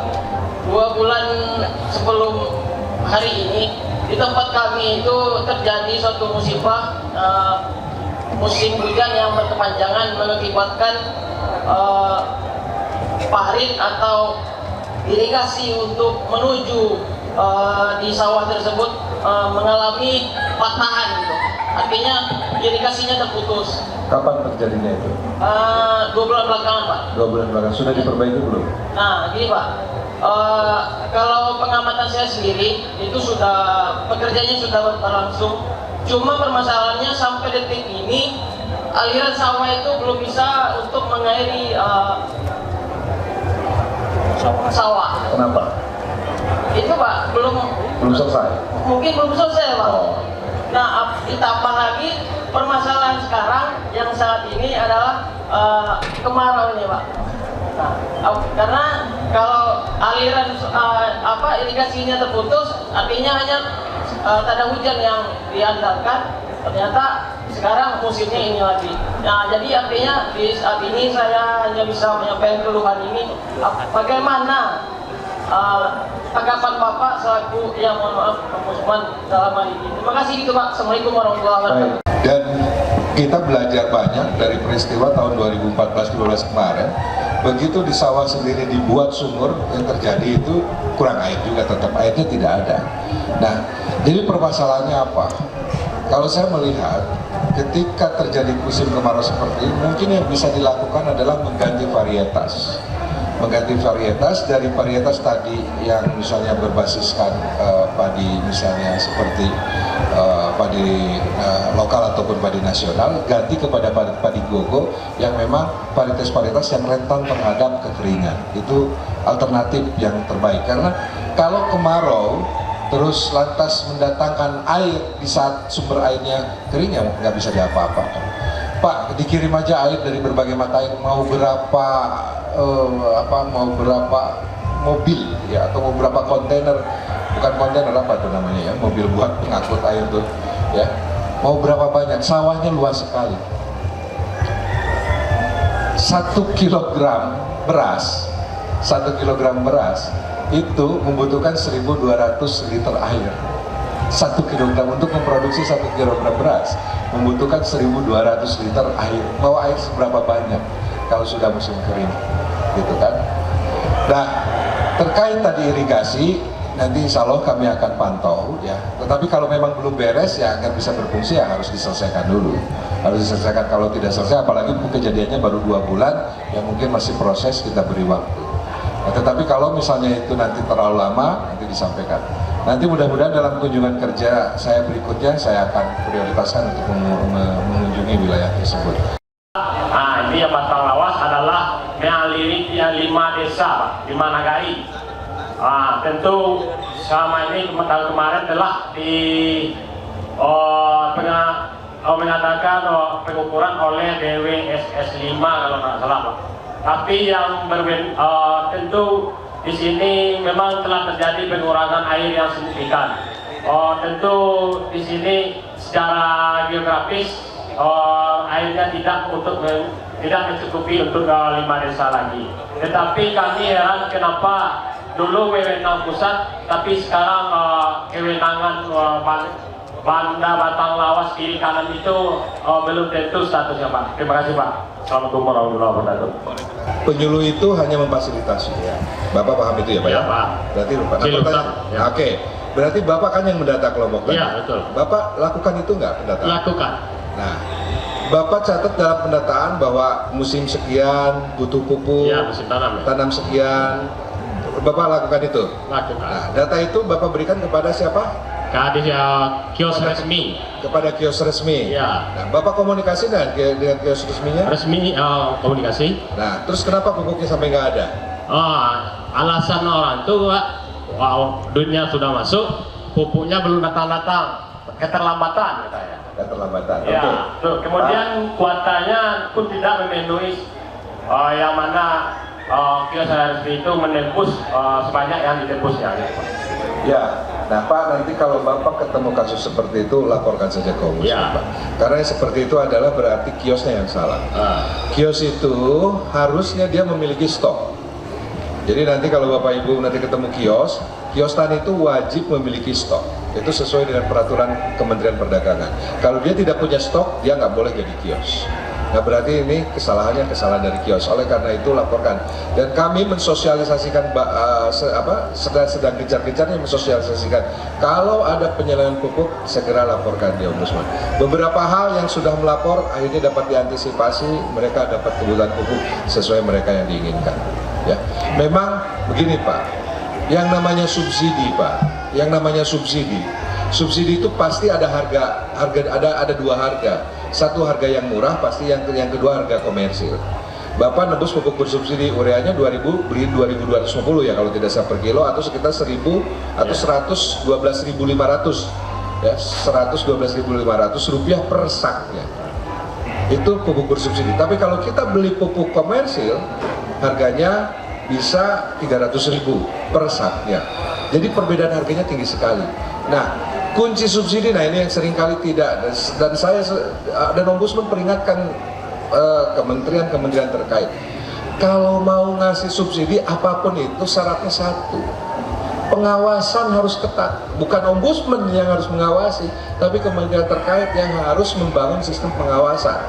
2 bulan sebelum hari ini di tempat kami itu terjadi suatu musibah musim hujan yang berkepanjangan mengakibatkan parit atau irigasi untuk menuju di sawah tersebut mengalami patahan gitu. Artinya irigasinya terputus. Kapan terjadinya itu? 2 bulan belakangan Pak. 2 bulan belakangan. Sudah diperbaiki belum? Nah gini Pak, kalau pengamatan saya sendiri itu pekerjaannya sudah berlangsung. Cuma permasalahannya sampai detik ini aliran sawah itu belum bisa untuk mengairi sawah. Kenapa? Itu Pak belum Selesai? mungkin belum selesai Pak. Oh. Nah ditambah lagi permasalahan sekarang yang saat ini adalah kemarau ini Pak. Nah, karena kalau aliran irigasinya terputus, artinya hanya tak ada hujan yang diandalkan. Ternyata sekarang musimnya ini lagi. Nah, jadi artinya di saat ini saya hanya bisa menyampaikan keluhan ini. Bagaimana tanggapan Bapak selaku yang mohon maaf ombudsman dalam hal ini? Terima kasih gitu Pak. Assalamualaikum warahmatullahi wabarakatuh. Dan kita belajar banyak dari peristiwa tahun 2014-2012 kemarin. Begitu di sawah sendiri dibuat sumur, yang terjadi itu kurang air juga, tetap airnya tidak ada. Nah, jadi permasalahannya apa? Kalau saya melihat ketika terjadi musim kemarau seperti ini, mungkin yang bisa dilakukan adalah mengganti varietas. Mengganti varietas dari varietas tadi yang misalnya berbasiskan padi, misalnya seperti padi lokal ataupun padi nasional, ganti kepada padi gogo yang memang varietas-varietas yang rentan terhadap kekeringan. Itu alternatif yang terbaik, karena kalau kemarau terus lantas mendatangkan air di saat sumber airnya kering, ya nggak bisa diapa-apakan. Pak, dikirim aja air dari berbagai mata air, mau berapa mobil ya, atau mau berapa kontainer, bukan kontainer, apa tuh namanya ya, mobil buat pengangkut air tuh ya, mau berapa banyak, sawahnya luas sekali. 1 kilogram beras itu membutuhkan 1.200 liter air. 1 kilogram, untuk memproduksi 1 kilogram beras membutuhkan 1.200 liter air. Mau air seberapa banyak kalau sudah musim kering, gitu kan? Nah, terkait tadi irigasi, nanti insya Allah kami akan pantau ya. Tetapi kalau memang belum beres ya, agar bisa berfungsi ya harus diselesaikan dulu. Harus diselesaikan. Kalau tidak selesai, apalagi kejadiannya baru 2 bulan, ya mungkin masih proses, kita beri waktu. Nah, tetapi kalau misalnya itu nanti terlalu lama, nanti disampaikan. Nanti mudah-mudahan dalam kunjungan kerja saya berikutnya, saya akan prioritaskan untuk mengunjungi wilayah tersebut. Nah, ini yang Batang Lawas adalah mengaliri 5 desa, Pak, 5 nagari. Tentu selama ini tahun kemarin telah mengadakan pengukuran oleh DWSS 5 kalau nggak salah, Pak. Tapi yang tentu di sini memang telah terjadi pengurangan air yang signifikan. Tentu di sini secara geografis airnya tidak mencukupi untuk 5 desa lagi. Tetapi kami heran kenapa dulu wewenang pusat, tapi sekarang kewenangan Banda Batang Lawas kiri kanan itu belum tentu statusnya, Pak. Terima kasih, Pak. Assalamualaikum warahmatullahi wabarakatuh. Penyuluh itu hanya memfasilitasi ya. Bapak paham itu ya, Pak? Ya, Pak. Berarti Pak. Ya. Oke. Berarti Bapak kan yang mendata kelompok. Iya, betul. Bapak lakukan itu nggak pendataan? Lakukan. Nah, Bapak catat dalam pendataan bahwa musim sekian butuh pupuk, Iya, musim tanam ya. tanam sekian, Bapak lakukan itu. Lakukan. Nah, data itu Bapak berikan kepada siapa? Kadis kios resmi. Kepada kios resmi. Iya. Nah, Bapak komunikasi dengan kios resminya? Resmi komunikasi. Nah, terus kenapa pupuknya sampai nggak ada? Alasan orang itu, Pak, wow, duitnya sudah masuk, pupuknya belum datang-datang, keterlambatan katanya. Keterlambatan. Ya, Oke. tuh, kemudian kuotanya pun tidak memenuhi yang mana kios resmi itu menembus sebanyak yang ditembusnya. Gitu, Pak. Ya, nah Pak, nanti kalau Bapak ketemu kasus seperti itu, laporkan saja ke Ombudsman, Ya. Pak. Karena yang seperti itu adalah berarti kiosnya yang salah. Kios itu harusnya dia memiliki stok. Jadi nanti kalau Bapak Ibu nanti ketemu kios tani itu wajib memiliki stok. Itu sesuai dengan peraturan Kementerian Perdagangan. Kalau dia tidak punya stok, dia nggak boleh jadi kios. Nah, berarti ini kesalahan dari kios. Oleh karena itu laporkan. Dan kami mensosialisasikan sedang gencar-gencarnya mensosialisasikan. Kalau ada penyelewengan pupuk, segera laporkan di Ombudsman. Beberapa hal yang sudah melapor akhirnya dapat diantisipasi, mereka dapat kebutuhan pupuk sesuai mereka yang diinginkan. Ya, memang begini Pak. Yang namanya subsidi Pak, subsidi itu pasti ada ada dua harga. Satu harga yang murah, pasti yang kedua harga komersil. Bapak nebus pupuk bersubsidi ureanya 2.000, beli 2.250 ya kalau tidak salah per kilo, atau sekitar 1.000 atau 112.500 ya, 112.500 rupiah per saknya. Itu pupuk bersubsidi. Tapi kalau kita beli pupuk komersil, harganya bisa 300.000 per saknya. Jadi perbedaan harganya tinggi sekali. Nah, kunci subsidi, nah ini yang seringkali tidak, dan saya dan Ombudsman peringatkan kementerian terkait, kalau mau ngasih subsidi apapun itu syaratnya satu, pengawasan harus ketat. Bukan Ombudsman yang harus mengawasi, tapi kementerian terkait yang harus membangun sistem pengawasan.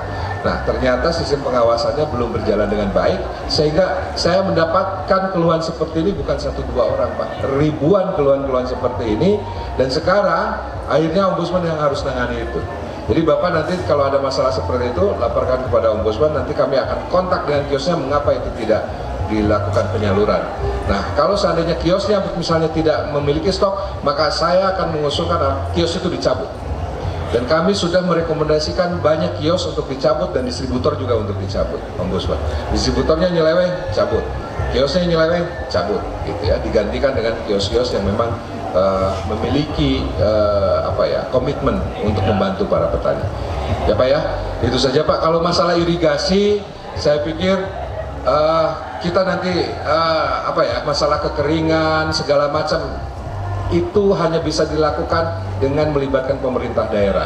Nah, ternyata sistem pengawasannya belum berjalan dengan baik, sehingga saya mendapatkan keluhan seperti ini bukan 1-2 orang Pak, ribuan keluhan-keluhan seperti ini, dan sekarang akhirnya Ombudsman yang harus nangani itu. Jadi Bapak nanti kalau ada masalah seperti itu, laporkan kepada Ombudsman, nanti kami akan kontak dengan kiosnya mengapa itu tidak dilakukan penyaluran. Nah, kalau seandainya kiosnya misalnya tidak memiliki stok, maka saya akan mengusulkan kios itu dicabut. Dan kami sudah merekomendasikan banyak kios untuk dicabut dan distributor juga untuk dicabut, Ombudsman. Distributornya nyeleweng, cabut. Kiosnya nyeleweng, cabut. Gitu ya, digantikan dengan kios-kios yang memang memiliki komitmen untuk membantu para petani. Ya Pak ya, itu saja Pak. Kalau masalah irigasi, saya pikir kita nanti masalah kekeringan segala macam itu hanya bisa dilakukan dengan melibatkan pemerintah daerah.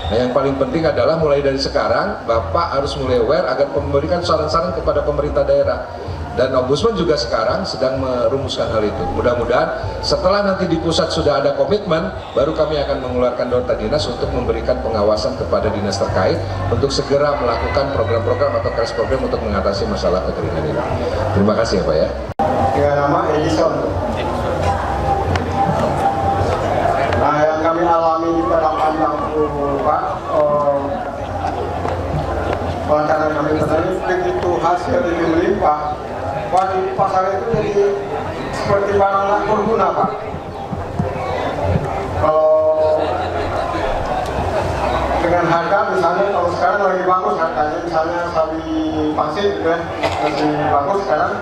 Nah, yang paling penting adalah mulai dari sekarang Bapak harus mulai aware agar memberikan saran-saran kepada pemerintah daerah. Dan Ombudsman juga sekarang sedang merumuskan hal itu. Mudah-mudahan setelah nanti di pusat sudah ada komitmen, baru kami akan mengeluarkan nota dinas untuk memberikan pengawasan kepada dinas terkait untuk segera melakukan program-program atau crash program untuk mengatasi masalah kekeringan ini. Terima kasih ya Pak ya. Dengan nama Edison. Nah, yang kami alami di dalam kandang Pak, karena kami petani begitu hasil itu melimpah, Pak, di pasar itu jadi seperti barang tak berguna Pak. Kalau dengan harga misalnya, kalau sekarang lagi bagus harganya, misalnya sawi pasir gitu ya, masih bagus sekarang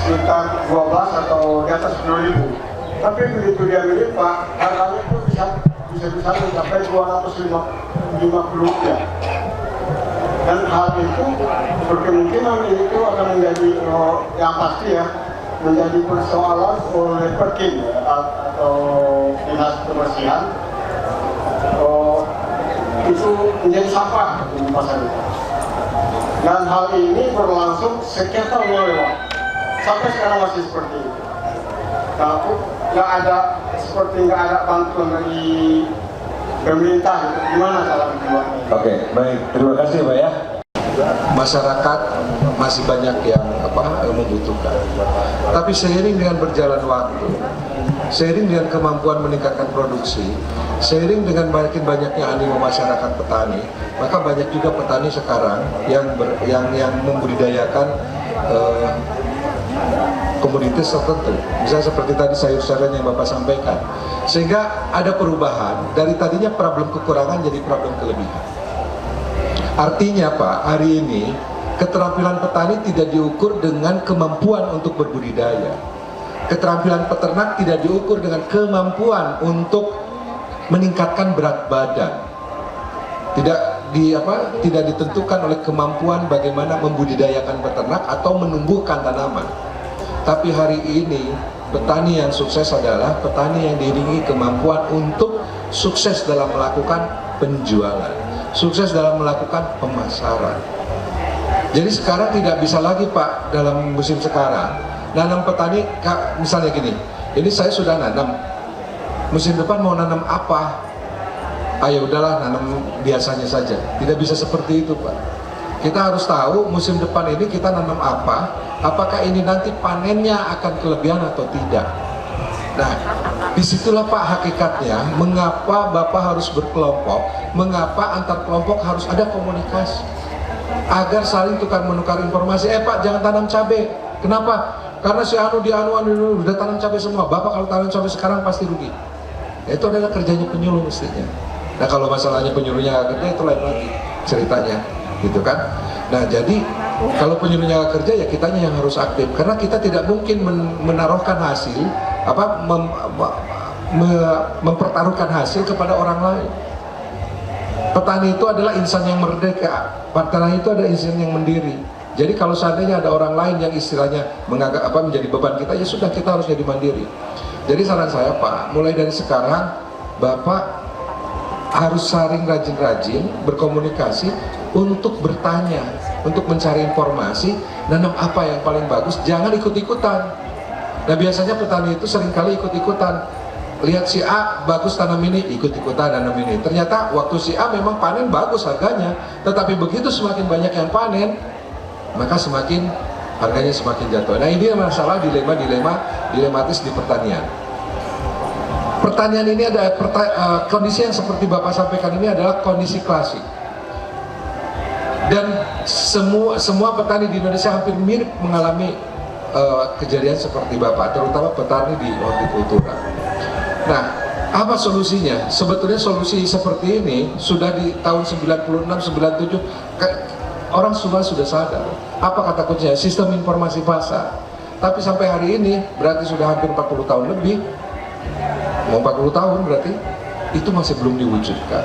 sekitar 12 atau di atas 10.000. Tapi begitu dia melimpah, harganya itu bisa mencapai 250 rupiah. Dan hal itu berkemungkinan itu akan menjadi yang pasti ya, menjadi persoalan oleh Perkin ya, atau dinas kebersihan. Itu menjadi sampah di pasar itu. Dan hal ini berlangsung sekian tahun lewat. Sampai sekarang masih seperti itu. Tapi nggak ada bantuan dari pemerintah, gimana cara menjualnya? Oke, baik. Terima kasih Pak ya. Masyarakat masih banyak yang membutuhkan. Tapi seiring dengan berjalan waktu, seiring dengan kemampuan meningkatkan produksi, Seiring dengan makin banyaknya animo masyarakat petani, maka banyak juga petani sekarang yang membudidayakan komoditas tertentu, misalnya seperti tadi sayur-sayuran yang Bapak sampaikan, sehingga ada perubahan dari tadinya problem kekurangan jadi problem kelebihan. Artinya Pak, hari ini keterampilan petani tidak diukur dengan kemampuan untuk berbudidaya, keterampilan peternak tidak diukur dengan kemampuan untuk meningkatkan berat badan, tidak ditentukan oleh kemampuan bagaimana membudidayakan peternak atau menumbuhkan tanaman. Tapi hari ini petani yang sukses adalah petani yang diiringi kemampuan untuk sukses dalam melakukan penjualan, sukses dalam melakukan pemasaran. Jadi sekarang tidak bisa lagi Pak, dalam musim sekarang nanam petani misalnya gini, ini saya sudah nanam, musim depan mau nanam apa? Ayo udahlah nanam biasanya saja. Tidak bisa seperti itu Pak. Kita harus tahu musim depan ini kita nanam apa, apakah ini nanti panennya akan kelebihan atau tidak. Nah, disitulah Pak hakikatnya mengapa Bapak harus berkelompok, mengapa antar kelompok harus ada komunikasi agar saling tukar menukar informasi. Pak jangan tanam cabai, kenapa? Karena si anu udah tanam cabai semua. Bapak kalau tanam cabai sekarang pasti rugi. Itu adalah kerjanya penyuluh mestinya. Nah kalau masalahnya penyuluhnya nggak kerja itu lain lagi ceritanya, gitu kan? Nah jadi kalau penyuluhnya nggak kerja ya kitanya yang harus aktif, karena kita tidak mungkin menaruhkan hasil, mempertaruhkan hasil kepada orang lain. Petani itu adalah insan yang merdeka, petani itu adalah insan yang mandiri. Jadi kalau seandainya ada orang lain yang istilahnya menganggap menjadi beban kita, ya sudah kita harus jadi mandiri. Jadi saran saya Pak, mulai dari sekarang Bapak harus saling rajin-rajin berkomunikasi untuk bertanya, untuk mencari informasi, nanam apa yang paling bagus, jangan ikut-ikutan. Nah biasanya petani itu seringkali ikut-ikutan, lihat si A bagus tanam ini, ikut-ikutan tanam ini. Ternyata waktu si A memang panen bagus harganya, tetapi begitu semakin banyak yang panen, maka semakin harganya semakin jatuh. Nah ini masalah dilematis di pertanian. Pertanian ini ada kondisi yang seperti Bapak sampaikan ini adalah kondisi klasik. Dan semua petani di Indonesia hampir mirip mengalami kejadian seperti Bapak, terutama petani di hortikultura. Nah, apa solusinya? Sebetulnya solusi seperti ini sudah di tahun 96, 97 orang sudah sadar. Apa kata kuncinya? Sistem informasi pasar. Tapi sampai hari ini berarti sudah hampir 40 tahun lebih, mau 40 tahun berarti itu masih belum diwujudkan.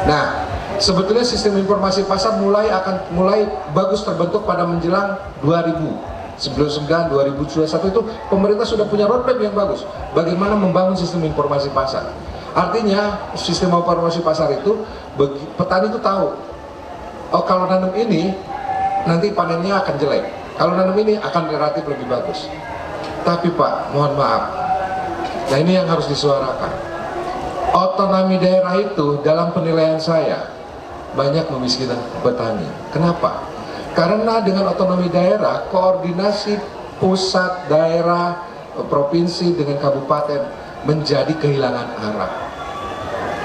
Nah, sebetulnya sistem informasi pasar mulai bagus terbentuk pada menjelang 2099, 2021 itu pemerintah sudah punya roadmap yang bagus bagaimana membangun sistem informasi pasar. Artinya sistem informasi pasar itu petani itu tahu, oh kalau nanam ini nanti panennya akan jelek, kalau nanam ini akan relatif lebih bagus. Tapi Pak, mohon maaf, nah ini yang harus disuarakan. Otonomi daerah itu dalam penilaian saya banyak memiskinkan petani. Kenapa? Karena dengan otonomi daerah, koordinasi pusat, daerah, provinsi dengan kabupaten menjadi kehilangan arah.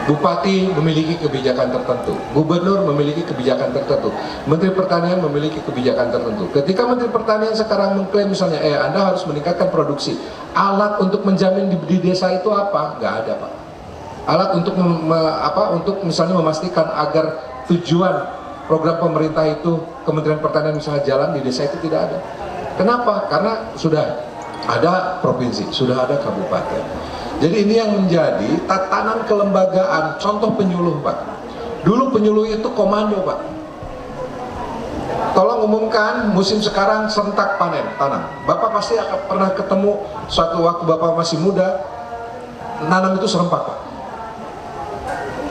Bupati memiliki kebijakan tertentu, gubernur memiliki kebijakan tertentu, menteri pertanian memiliki kebijakan tertentu. Ketika menteri pertanian sekarang mengklaim misalnya, Anda harus meningkatkan produksi, alat untuk menjamin di desa itu apa? Nggak ada Pak. Alat untuk untuk misalnya memastikan agar tujuan program pemerintah itu, Kementerian Pertanian misalnya jalan di desa itu tidak ada. Kenapa? Karena sudah ada provinsi, sudah ada kabupaten. Jadi ini yang menjadi tatanan kelembagaan. Contoh penyuluh Pak, dulu penyuluh itu komando Pak, tolong umumkan musim sekarang serentak panen tanam. Bapak pasti akan pernah ketemu suatu waktu Bapak masih muda, nanam itu serempak Pak.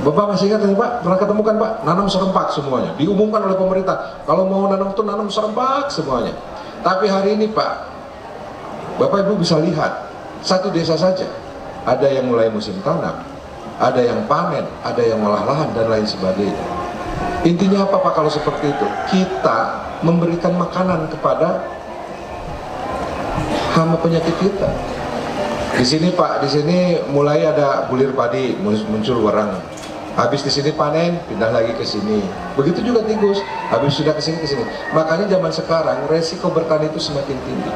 Bapak masih ingat Pak, pernah ketemu kan Pak, nanam serempak semuanya, diumumkan oleh pemerintah, kalau mau nanam itu nanam serempak semuanya. Tapi hari ini Pak, Bapak Ibu bisa lihat, satu desa saja, ada yang mulai musim tanam, ada yang panen, ada yang ngolah lahan, dan lain sebagainya. Intinya apa Pak kalau seperti itu? Kita memberikan makanan kepada hama penyakit kita. Di sini Pak, di sini mulai ada bulir padi, muncul wereng. Habis di sini panen, pindah lagi ke sini. Begitu juga tikus, habis sudah ke sini ke sini. Makanya zaman sekarang resiko bertani itu semakin tinggi.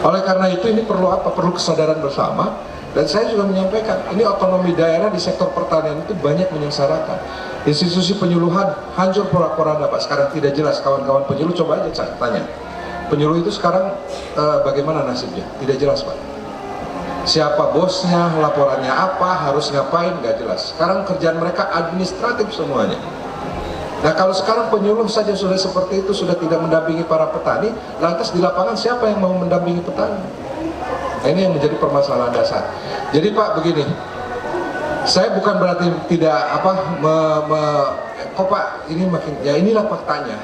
Oleh karena itu ini perlu apa? Perlu kesadaran bersama. Dan saya juga menyampaikan, ini otonomi daerah di sektor pertanian itu banyak menyengsarakan. Institusi penyuluhan hancur porak-poranda Pak. Sekarang tidak jelas, kawan-kawan penyuluh coba aja tanya. Penyuluh itu sekarang bagaimana nasibnya? Tidak jelas Pak. Siapa bosnya, laporannya apa, harus ngapain, nggak jelas. Sekarang kerjaan mereka administratif semuanya. Nah kalau sekarang penyuluh saja sudah seperti itu, sudah tidak mendampingi para petani, lantas di lapangan siapa yang mau mendampingi petani? Nah, ini yang menjadi permasalahan dasar. Jadi Pak begini, saya bukan berarti tidak kok Pak ini makin, ya inilah faktanya,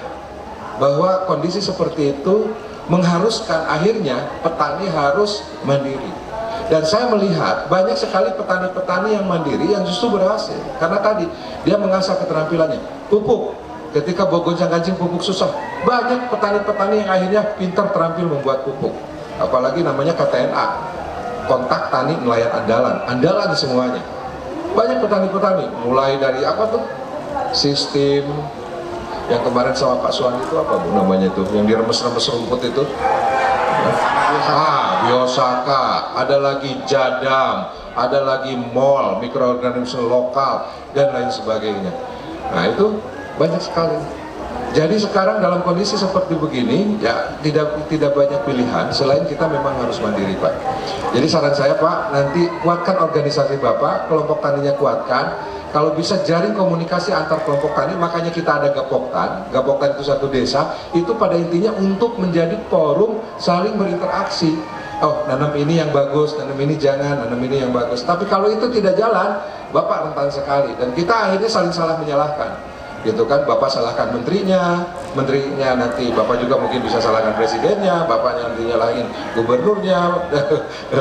bahwa kondisi seperti itu mengharuskan akhirnya petani harus mandiri. Dan saya melihat banyak sekali petani-petani yang mandiri yang justru berhasil. Karena tadi dia mengasah keterampilannya. Pupuk, ketika gonjang-ganjing pupuk susah, banyak petani-petani yang akhirnya pintar terampil membuat pupuk. Apalagi namanya KTNA, kontak tani nelayan andalan, andalan semuanya. Banyak petani-petani, mulai dari apa tuh? Sistem yang kemarin sama Pak Suwan itu apa Bu namanya itu, yang diremes-remes rumput itu. Biosaka, ada lagi Jadam, ada lagi MOL, mikroorganisme lokal, dan lain sebagainya. Nah itu banyak sekali. Jadi sekarang dalam kondisi seperti begini, ya tidak banyak pilihan, selain kita memang harus mandiri Pak. Jadi saran saya Pak, nanti kuatkan organisasi Bapak, kelompok taninya kuatkan. Kalau bisa jaring komunikasi antar kelompok tani, makanya kita ada Gapoktan. Gapoktan itu satu desa, itu pada intinya untuk menjadi forum saling berinteraksi. Oh, nanam ini yang bagus, nanam ini jangan, nanam ini yang bagus. Tapi kalau itu tidak jalan, Bapak rentan sekali. Dan kita akhirnya saling salah menyalahkan. Gitu kan, Bapak salahkan menterinya nanti Bapak juga mungkin bisa salahkan presidennya, Bapaknya nanti nyalahin gubernurnya,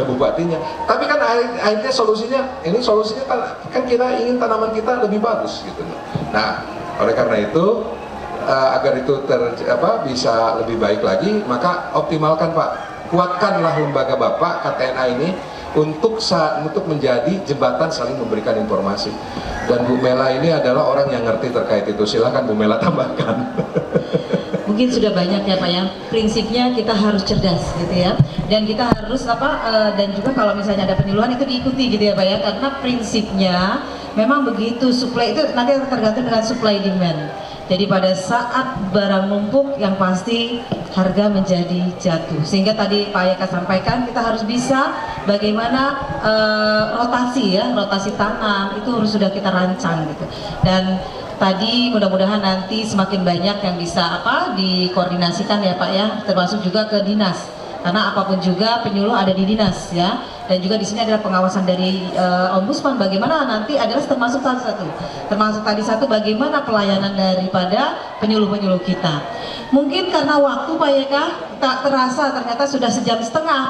bupatinya. Tapi kan akhirnya solusinya kan kita ingin tanaman kita lebih bagus gitu. Nah, oleh karena itu agar itu bisa lebih baik lagi, maka optimalkan Pak, kuatkanlah lembaga Bapak KTNA ini untuk menjadi jembatan saling memberikan informasi. Dan Bu Mela ini adalah orang yang ngerti terkait itu. Silakan Bu Mela tambahkan. Mungkin sudah banyak ya Pak ya. Prinsipnya kita harus cerdas gitu ya. Dan kita harus dan juga kalau misalnya ada penyuluhan itu diikuti gitu ya Pak ya. Karena prinsipnya memang begitu, supply itu nanti tergantung dengan supply demand. Jadi pada saat barang numpuk yang pasti harga menjadi jatuh. Sehingga tadi Pak Yeka sampaikan kita harus bisa bagaimana rotasi tanam itu harus sudah kita rancang gitu. Dan tadi mudah-mudahan nanti semakin banyak yang bisa dikoordinasikan ya Pak ya, termasuk juga ke dinas. Karena apapun juga penyuluh ada di dinas ya, dan juga di sini adalah pengawasan dari Ombudsman. Bagaimana nanti adalah termasuk tadi satu bagaimana pelayanan daripada penyuluh-penyuluh kita. Mungkin karena waktu Pak Yeka tak terasa ternyata sudah 1,5 jam,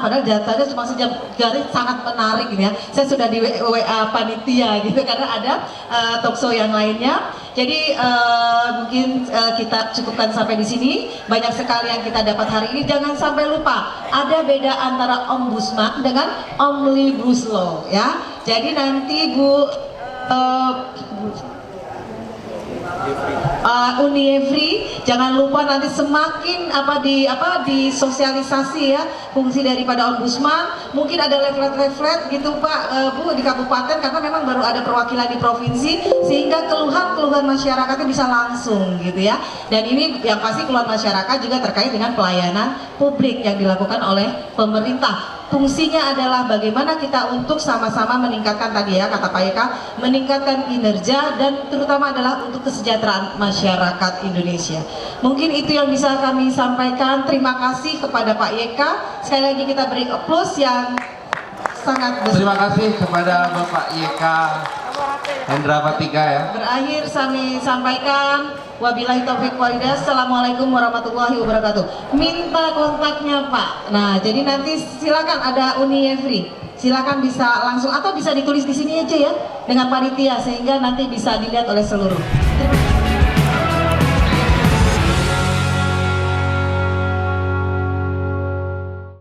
padahal datanya cuma sejam. Jadi sangat menarik ya. Saya sudah di WA panitia gitu karena ada talkshow yang lainnya. Jadi mungkin kita cukupkan sampai di sini. Banyak sekali yang kita dapat hari ini. Jangan sampai lupa ada beda antara Ombudsman dengan Omnibus Law ya. Jadi nanti Bu Uniefri jangan lupa nanti semakin disosialisasi ya fungsi daripada Ombudsman. Mungkin ada leaflet gitu Pak Bu di kabupaten, karena memang baru ada perwakilan di provinsi, sehingga keluhan masyarakatnya bisa langsung gitu ya. Dan ini yang pasti keluhan masyarakat juga terkait dengan pelayanan publik yang dilakukan oleh pemerintah. Fungsinya adalah bagaimana kita untuk sama-sama meningkatkan tadi ya kata Pak Yeka, meningkatkan kinerja dan terutama adalah untuk kesejahteraan masyarakat Indonesia. Mungkin itu yang bisa kami sampaikan. Terima kasih kepada Pak Yeka. Sekali lagi kita beri applause yang sangat besar. Terima kasih kepada Bapak Yeka Hendra Fatika ya. Berakhir kami sampaikan wabillahi taufiq walhidayah. Assalamualaikum warahmatullahi wabarakatuh. Minta kontaknya Pak. Nah, jadi nanti silakan ada Uniefri. Silakan bisa langsung atau bisa ditulis di sini aja ya dengan panitia sehingga nanti bisa dilihat oleh seluruh. Terima kasih.